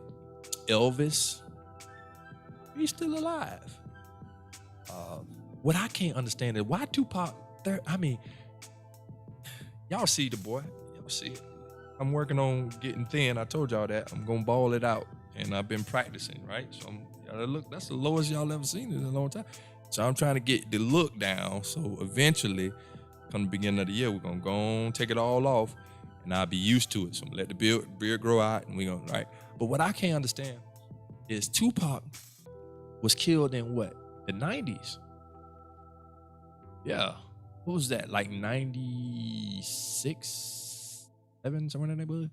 Speaker 1: Elvis, he's still alive. What I can't understand is why Tupac, y'all see the boy. Y'all see it. I'm working on getting thin. I told y'all that. I'm going to ball it out. And I've been practicing, right? So look, that's the lowest y'all ever seen in a long time. So I'm trying to get the look down. So eventually, come the beginning of the year, we're going to go on, take it all off, and I'll be used to it. So I'm going to let the beard grow out, and we're going to, right? But what I can't understand is Tupac was killed in what? The 90s. Yeah. What was that? Like 96, 7, somewhere in that neighborhood?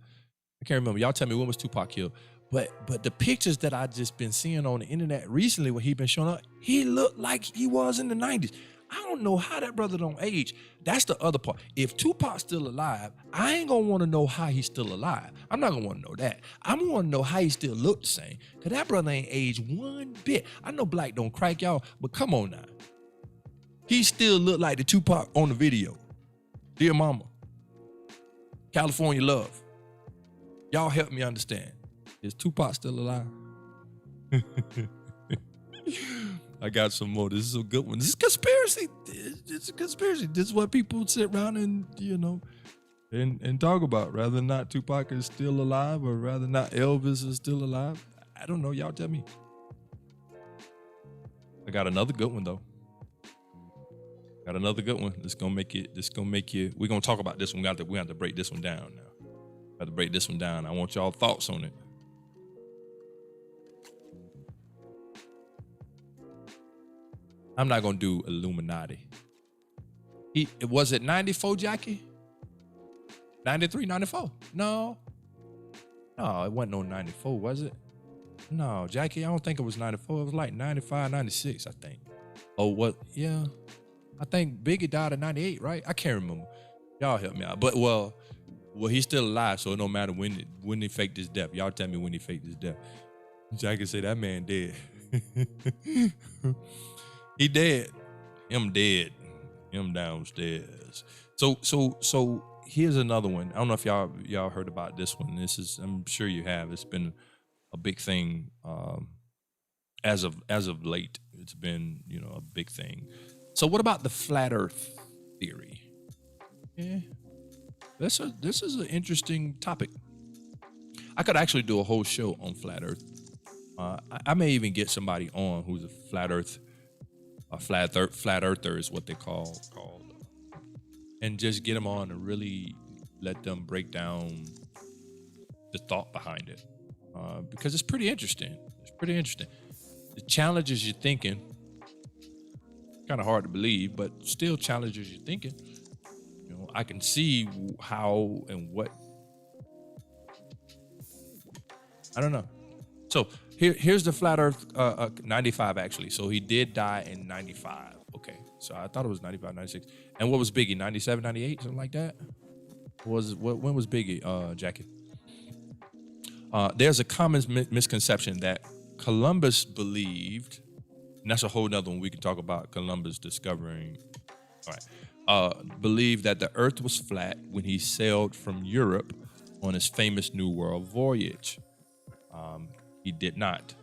Speaker 1: I can't remember. Y'all tell me when was Tupac killed. But the pictures that I just been seeing on the internet recently when he been showing up, he looked like he was in the 90s. I don't know how that brother don't age. That's the other part. If Tupac's still alive, I ain't gonna want to know how he's still alive. I'm not gonna want to know that. I'm gonna want to know how he still look the same. Cause that brother ain't aged one bit. I know black don't crack y'all, but come on now. He still look like the Tupac on the video. Dear Mama, California Love. Y'all help me understand. Is Tupac still alive? I got some more. This is a good one. This is conspiracy. It's a conspiracy. This is what people sit around and, you know, and talk about. Rather not Tupac is still alive or rather not Elvis is still alive. I don't know. Y'all tell me. I got another good one, though. Got another good one. We're going to talk about this one. We have to break this one down now. We have to break this one down. I want y'all thoughts on it. I'm not going to do Illuminati. Was it 94, Jackie? 93, 94? No, it wasn't no 94, was it? No, Jackie, I don't think it was 94. It was like 95, 96, I think. Oh, what? Yeah. I think Biggie died in 98, right? I can't remember. Y'all help me out. But, well, he's still alive, so it don't matter when he faked his death. Y'all tell me when he faked his death. Jackie say that man dead. He dead. Him dead. Him downstairs. So here's another one. I don't know if y'all heard about this one. I'm sure you have. It's been a big thing as of late. It's been, you know, a big thing. So what about the flat Earth theory? Yeah. This is an interesting topic. I could actually do a whole show on flat Earth. I may even get somebody on who's a flat earther is what they called, and just get them on and really let them break down the thought behind it, because it's pretty interesting. It challenges your thinking. Kind of hard to believe, but still challenges your thinking. You know, I can see how and what. I don't know. So here's the flat Earth, 95 actually. So he did die in 95. Okay. So I thought it was 95, 96. And what was Biggie? 97, 98, something like that? When was Biggie, Jackie? There's a common misconception that Columbus believed, and that's a whole nother one we can talk about, Columbus discovering, all right, believed that the Earth was flat when he sailed from Europe on his famous New World voyage. He did not.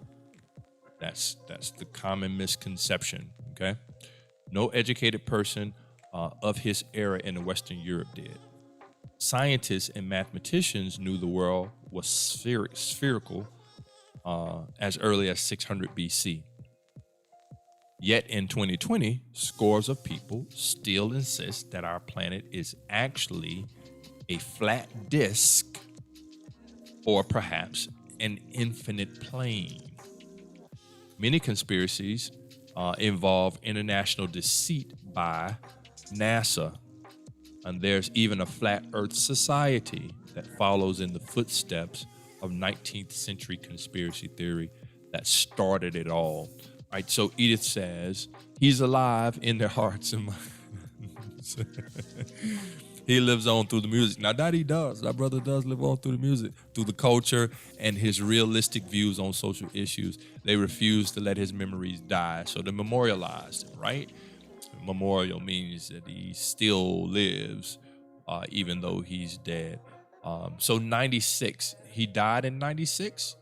Speaker 1: That's the common misconception, okay? No educated person of his era in Western Europe did. scientists and mathematicians knew the world was spherical as early as 600 BC. Yet in 2020, scores of people still insist that our planet is actually a flat disk or perhaps an infinite plane. Many conspiracies involve international deceit by NASA, and there's even a flat Earth society that follows in the footsteps of 19th century conspiracy theory that started it all. Right, so Edith says he's alive in their hearts and minds. He lives on through the music. Now that he does, that brother does live on through the music, through the culture and his realistic views on social issues. They refuse to let his memories die, so they memorialized him, right? Memorial means that he still lives, even though he's dead. So 96, he died in 96,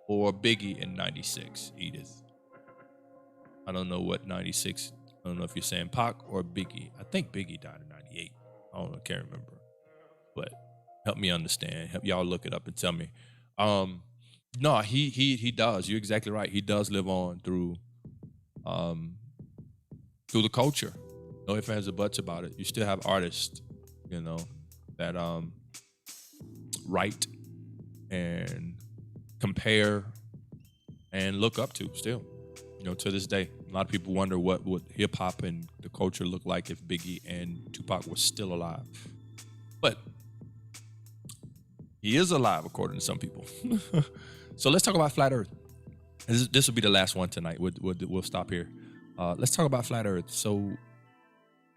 Speaker 1: or Biggie in 96, Edith? I don't know what 96, I don't know if you're saying Pac or Biggie. I think Biggie died in 98. I don't know, can't remember. But help me understand. Help y'all look it up and tell me. No, he does. You're exactly right. He does live on through the culture. No ifs, ands, or buts about it. You still have artists, that write and compare and look up to still, to this day. A lot of people wonder what would hip hop and the culture look like if Biggie and Tupac were still alive. But he is alive, according to some people. So let's talk about flat Earth. This will be the last one tonight. We'll stop here. Let's talk about flat Earth. So,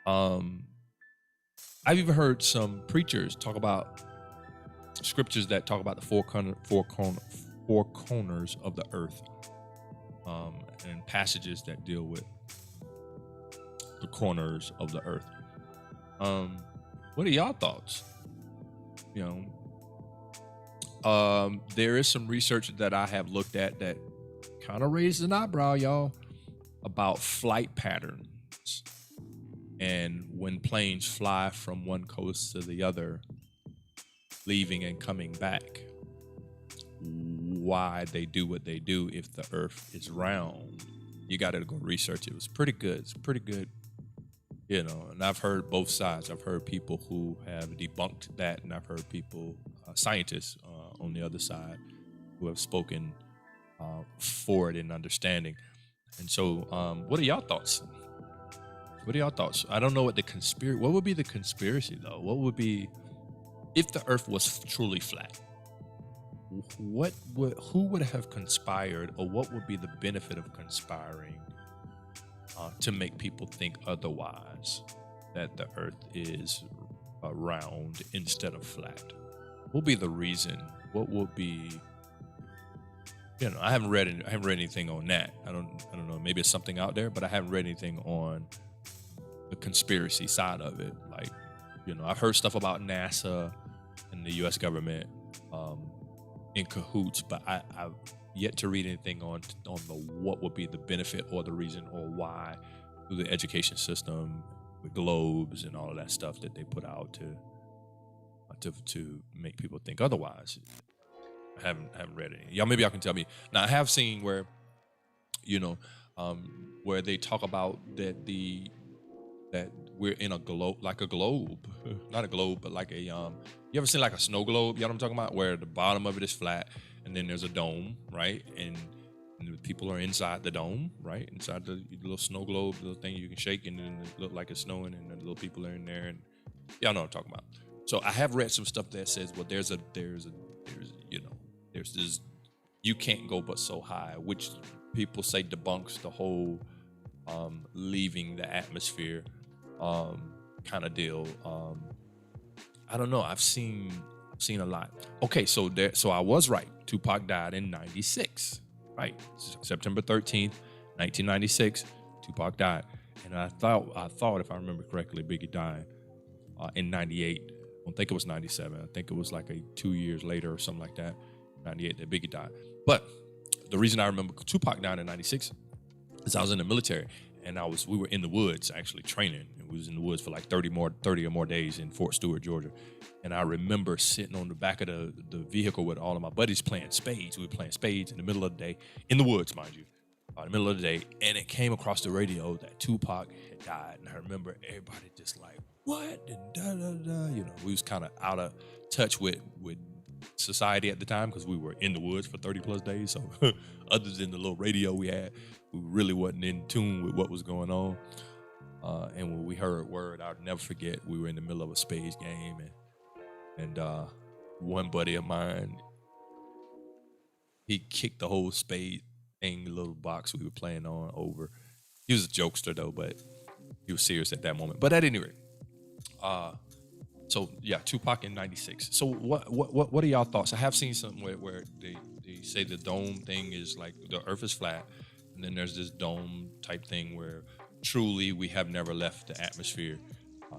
Speaker 1: I've even heard some preachers talk about scriptures that talk about the four corners of the earth, and passages that deal with the corners of the earth. What are y'all thoughts? There is some research that I have looked at that kind of raised an eyebrow, y'all, about flight patterns and when planes fly from one coast to the other, leaving and coming back, why they do what they do if the earth is round. You got to go research it. It was pretty good. It's pretty good, and I've heard both sides. I've heard people who have debunked that, and I've heard people, scientists on the other side, who have spoken for it in understanding. And so, what are y'all thoughts? What are y'all thoughts? I don't know what would be the conspiracy though? What would be, if the earth was truly flat, who would have conspired, or what would be the benefit of conspiring to make people think otherwise, that the earth is round instead of flat? What would be the reason? What would be, I haven't read anything on that. I don't know. Maybe it's something out there, but I haven't read anything on the conspiracy side of it. Like, I've heard stuff about NASA and the U.S. government in cahoots, but I've yet to read anything on the what would be the benefit or the reason, or why through the education system, with globes and all of that stuff that they put out to make people think otherwise. I haven't read it. Maybe y'all can tell me. Now, I have seen where, where they talk about that we're in a globe, like a globe, not a globe, but like a you ever seen like a snow globe? You know what I'm talking about? Where the bottom of it is flat, and then there's a dome, right? And the people are inside the dome, right? Inside the little snow globe, little thing you can shake, and then it look like it's snowing, and the little people are in there, and y'all know what I'm talking about. So I have read some stuff that says, well, there's this, you can't go but so high, which people say debunks the whole leaving the atmosphere kind of deal. I don't know. I've seen a lot. Okay, so I was right. Tupac died in 96, right? September 13th, 1996, Tupac died. And I thought if I remember correctly, Biggie died in 98. I don't think it was 97. I think it was like 2 years later or something like that. 98 that Biggie died. But the reason I remember Tupac died in 96 is I was in the military, and we were in the woods actually training. And we was in the woods for like 30 or more days in Fort Stewart, Georgia. And I remember sitting on the back of the vehicle with all of my buddies playing spades. We were playing spades in the middle of the day, in the woods, mind you, in the middle of the day. And it came across the radio that Tupac had died. And I remember everybody just like, what? And da-da-da. You know, we was kind of out of touch with society at the time because we were in the woods for 30 plus days. So other than the little radio we had, we really wasn't in tune with what was going on. And when we heard word, I'll never forget, we were in the middle of a spades game, and one buddy of mine, he kicked the whole spade thing, little box we were playing on, over. He was a jokester though, but he was serious at that moment. But at any rate, so yeah, Tupac in '96. So what are y'all thoughts? I have seen something where they say the dome thing is like the Earth is flat, and then there's this dome type thing where truly we have never left the atmosphere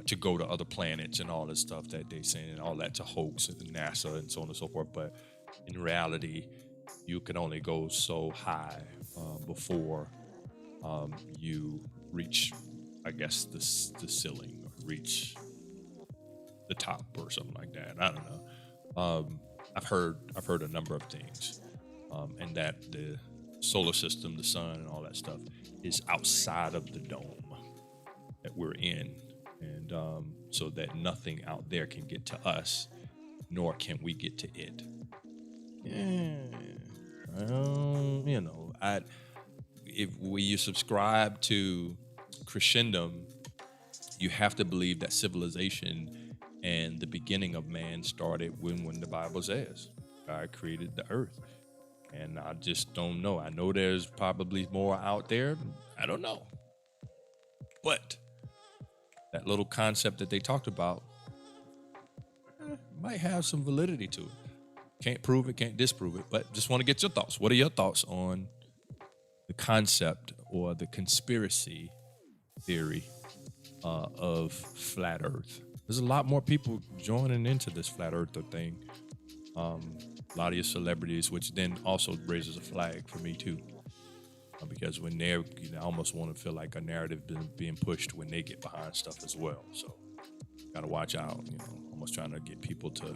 Speaker 1: to go to other planets and all this stuff that they saying, and all that's a hoax, and NASA and so on and so forth. But in reality, you can only go so high before you reach, I guess, the ceiling, or reach the top or something like that. I don't know. I've heard a number of things, and that the solar system, the sun, and all that stuff is outside of the dome that we're in, and so that nothing out there can get to us, nor can we get to it. You know, if you subscribe to Christendom, you have to believe that civilization and the beginning of man started when the Bible says God created the earth. And I just don't know. I know there's probably more out there. I don't know. But that little concept that they talked about might have some validity to it. Can't prove it, can't disprove it, but just want to get your thoughts. What are your thoughts on the concept or the conspiracy theory of flat earth? There's a lot more people joining into this flat earther thing. A lot of your celebrities, which then also raises a flag for me too. Because when they're, I almost want to feel like a narrative being pushed when they get behind stuff as well. So got to watch out, almost trying to get people to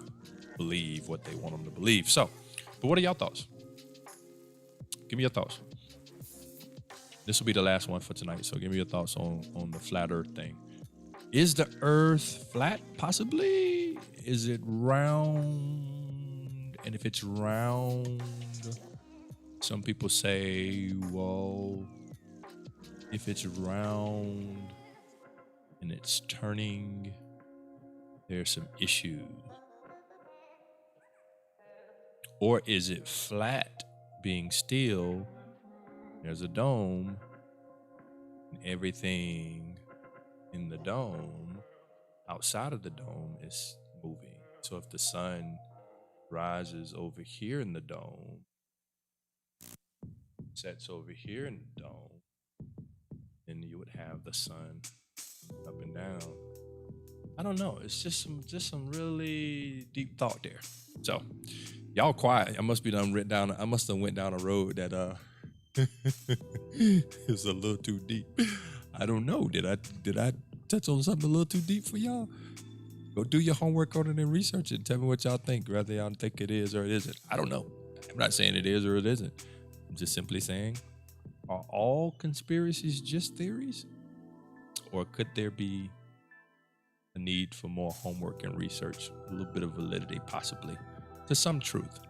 Speaker 1: believe what they want them to believe. So, but what are y'all thoughts? Give me your thoughts. This will be the last one for tonight. So give me your thoughts on the flat earth thing. Is the earth flat? Possibly. Is it round? And if it's round, some people say, well, if it's round and it's turning, there's some issues. Or is it flat, being still, there's a dome, and everything in the dome, outside of the dome, is moving. So if the sun rises over here in the dome, sets over here in the dome, then you would have the sun up and down. I don't know. It's just some really deep thought there. So y'all quiet. I must have went down a road that is a little too deep. I don't know. Did I touch on something a little too deep for y'all? Go do your homework on it and research it and tell me what y'all think, whether y'all think it is or it isn't. I don't know. I'm not saying it is or it isn't. I'm just simply saying, are all conspiracies just theories? Or could there be a need for more homework and research, a little bit of validity possibly, to some truth?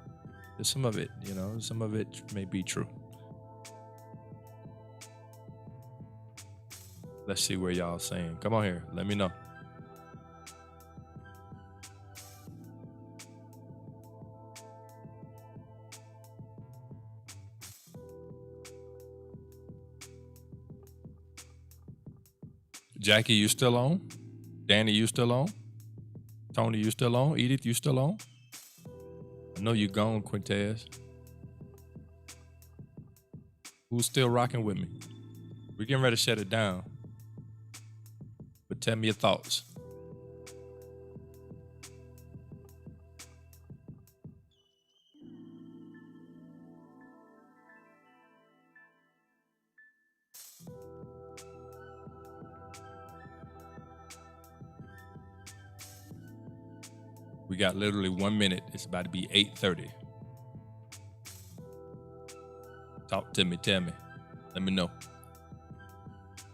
Speaker 1: To some of it, some of it may be true. Let's see where y'all saying. Come on here. Let me know. Jackie, you still on? Danny, you still on? Tony, you still on? Edith, you still on? I know you gone, Quintez. Who's still rocking with me? We're getting ready to shut it down. But tell me your thoughts. We got literally 1 minute. It's about to be 8:30. Talk to me, tell me. Let me know.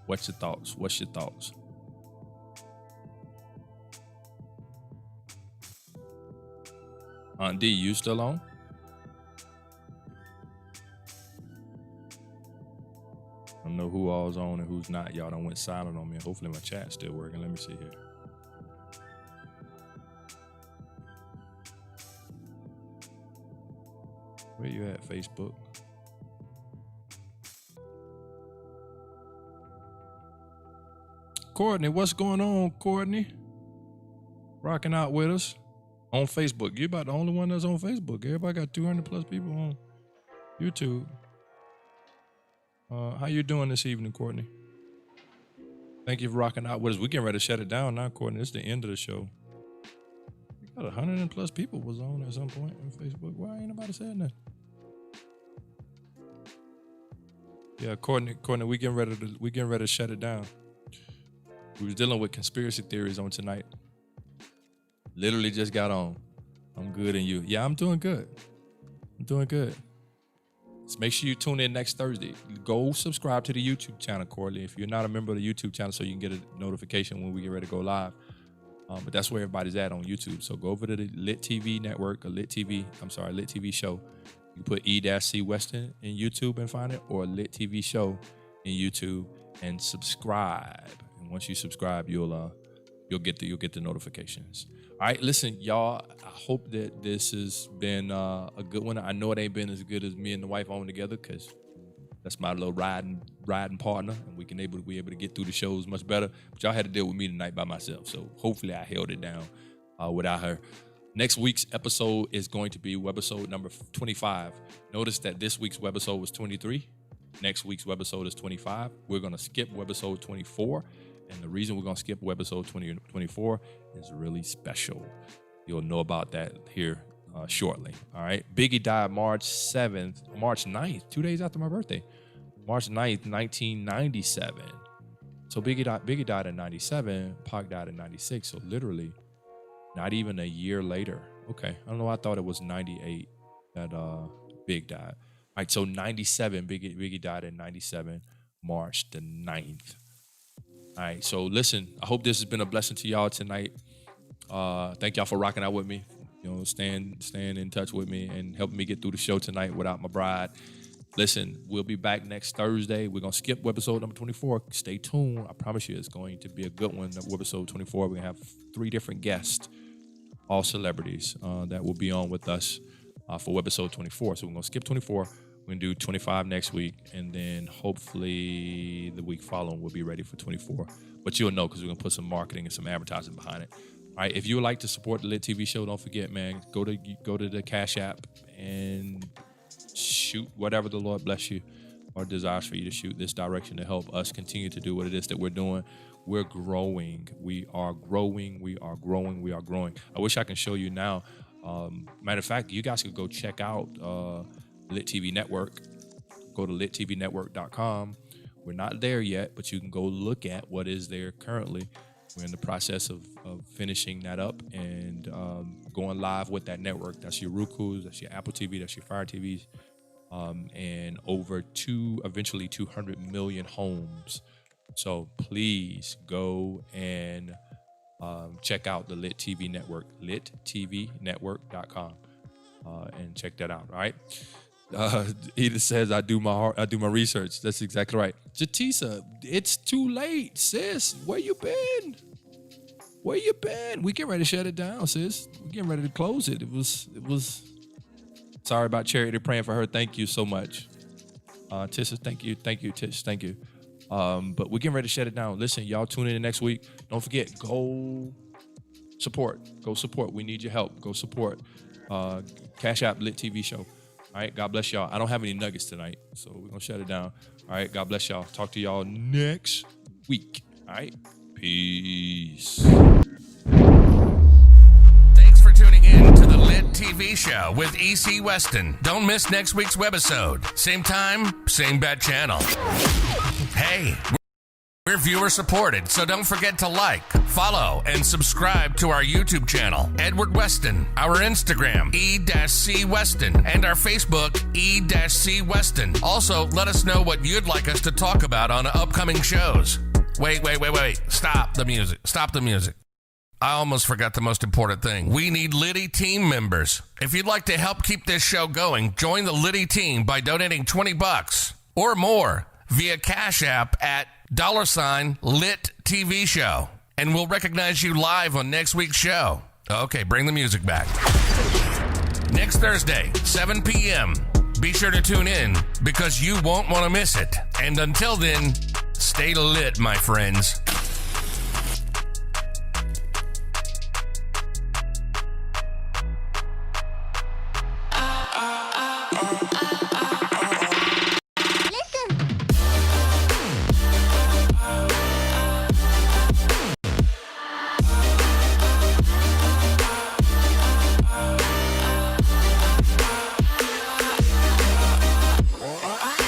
Speaker 1: What's your thoughts? What's your thoughts? Aunt D, you still on? I don't know who all's on and who's not. Y'all done went silent on me. Hopefully my chat's still working. Let me see here. Where you at, Facebook? Courtney, what's going on, Courtney? Rocking out with us on Facebook. You're about the only one that's on Facebook. Everybody got 200 plus people on YouTube. How you doing this evening, Courtney? Thank you for rocking out with us. We're getting ready to shut it down now, Courtney. It's the end of the show. We got 100 and plus people was on at some point on Facebook. Why ain't nobody saying that? Yeah, Courtney, we getting ready to shut it down. We was dealing with conspiracy theories on tonight. Literally just got on. I'm good, and you? Yeah, I'm doing good. I'm doing good. So make sure you tune in next Thursday. Go subscribe to the YouTube channel, Courtney, if you're not a member of the YouTube channel, so you can get a notification when we get ready to go live. But that's where everybody's at on YouTube. So go over to the LiT TV network, or LiT TV show. You put E-C Weston in YouTube and find it, or LiT TV show in YouTube, and subscribe. And once you subscribe, you'll get the notifications. All right, listen, y'all. I hope that this has been a good one. I know it ain't been as good as me and the wife on together, because that's my little riding partner, and we be able to get through the shows much better. But y'all had to deal with me tonight by myself, so hopefully I held it down without her. Next week's episode is going to be webisode number 25. Notice that this week's webisode was 23. Next week's webisode is 25. We're going to skip webisode 24. And the reason we're going to skip webisode 24 is really special. You'll know about that here shortly. All right. Biggie died March 9th, 2 days after my birthday. March 9th, 1997. So Biggie died in 97. Pac died in 96. So literally not even a year later. Okay. I don't know. I thought it was 98 that Big died. All right. So 97, Biggie died in 97, March the 9th. All right, so listen, I hope this has been a blessing to y'all tonight. Thank y'all for rocking out with me, staying in touch with me and helping me get through the show tonight without my bride. Listen, we'll be back next Thursday. We're going to skip episode number 24. Stay tuned. I promise you it's going to be a good one. Episode 24, we're going to have 3 different guests, all celebrities, that will be on with us for episode 24. So we're going to skip 24. We're going to do 25 next week, and then hopefully the week following we'll be ready for 24. But you'll know because we're going to put some marketing and some advertising behind it. All right, if you would like to support the LiT TV show, don't forget, man, go to the Cash App and shoot whatever the Lord bless you or desires for you to shoot this direction to help us continue to do what it is that we're doing. We're growing. We are growing. We are growing. We are growing. I wish I can show you now. Matter of fact, you guys could go check out LiT TV Network. Go to litvnetwork.com. We're not there yet, but you can go look at what is there currently. We're in the process of finishing that up and going live with that network. That's your Roku's, that's your Apple TV, that's your Fire TVs, and over eventually 200 million homes. So please go and check out the LiT TV Network, litvnetwork.com, and check that out. All right. Edith says I do my research. That's exactly right. Jatisa, it's too late, sis. Where you been? We getting ready to shut it down, sis. We getting ready to close it. It was. Sorry about Charity, praying for her. Thank you so much, Tissa. Thank you, Tish. Thank you. But we're getting ready to shut it down. Listen, y'all tune in next week. Don't forget, go support. We need your help. Go support. Cash App LiT TV show. All right, God bless y'all. I don't have any nuggets tonight, so we're going to shut it down. All right, God bless y'all. Talk to y'all next week. All right, peace.
Speaker 2: Thanks for tuning in to the LiT TV show with E.C. Weston. Don't miss next week's webisode. Same time, same bat channel. Hey, We're viewer supported, so don't forget to like, follow, and subscribe to our YouTube channel, Edward Weston, our Instagram, E-C Weston, and our Facebook, E-C Weston. Also, let us know what you'd like us to talk about on upcoming shows. Wait. Stop the music. I almost forgot the most important thing. We need LiT team members. If you'd like to help keep this show going, join the LiT team by donating $20 or more via Cash App at $LiT TV show, and we'll recognize you live on next week's show. Okay, bring the music back. Next Thursday, 7 p.m. Be sure to tune in because you won't want to miss it. And until then, stay lit, my friends.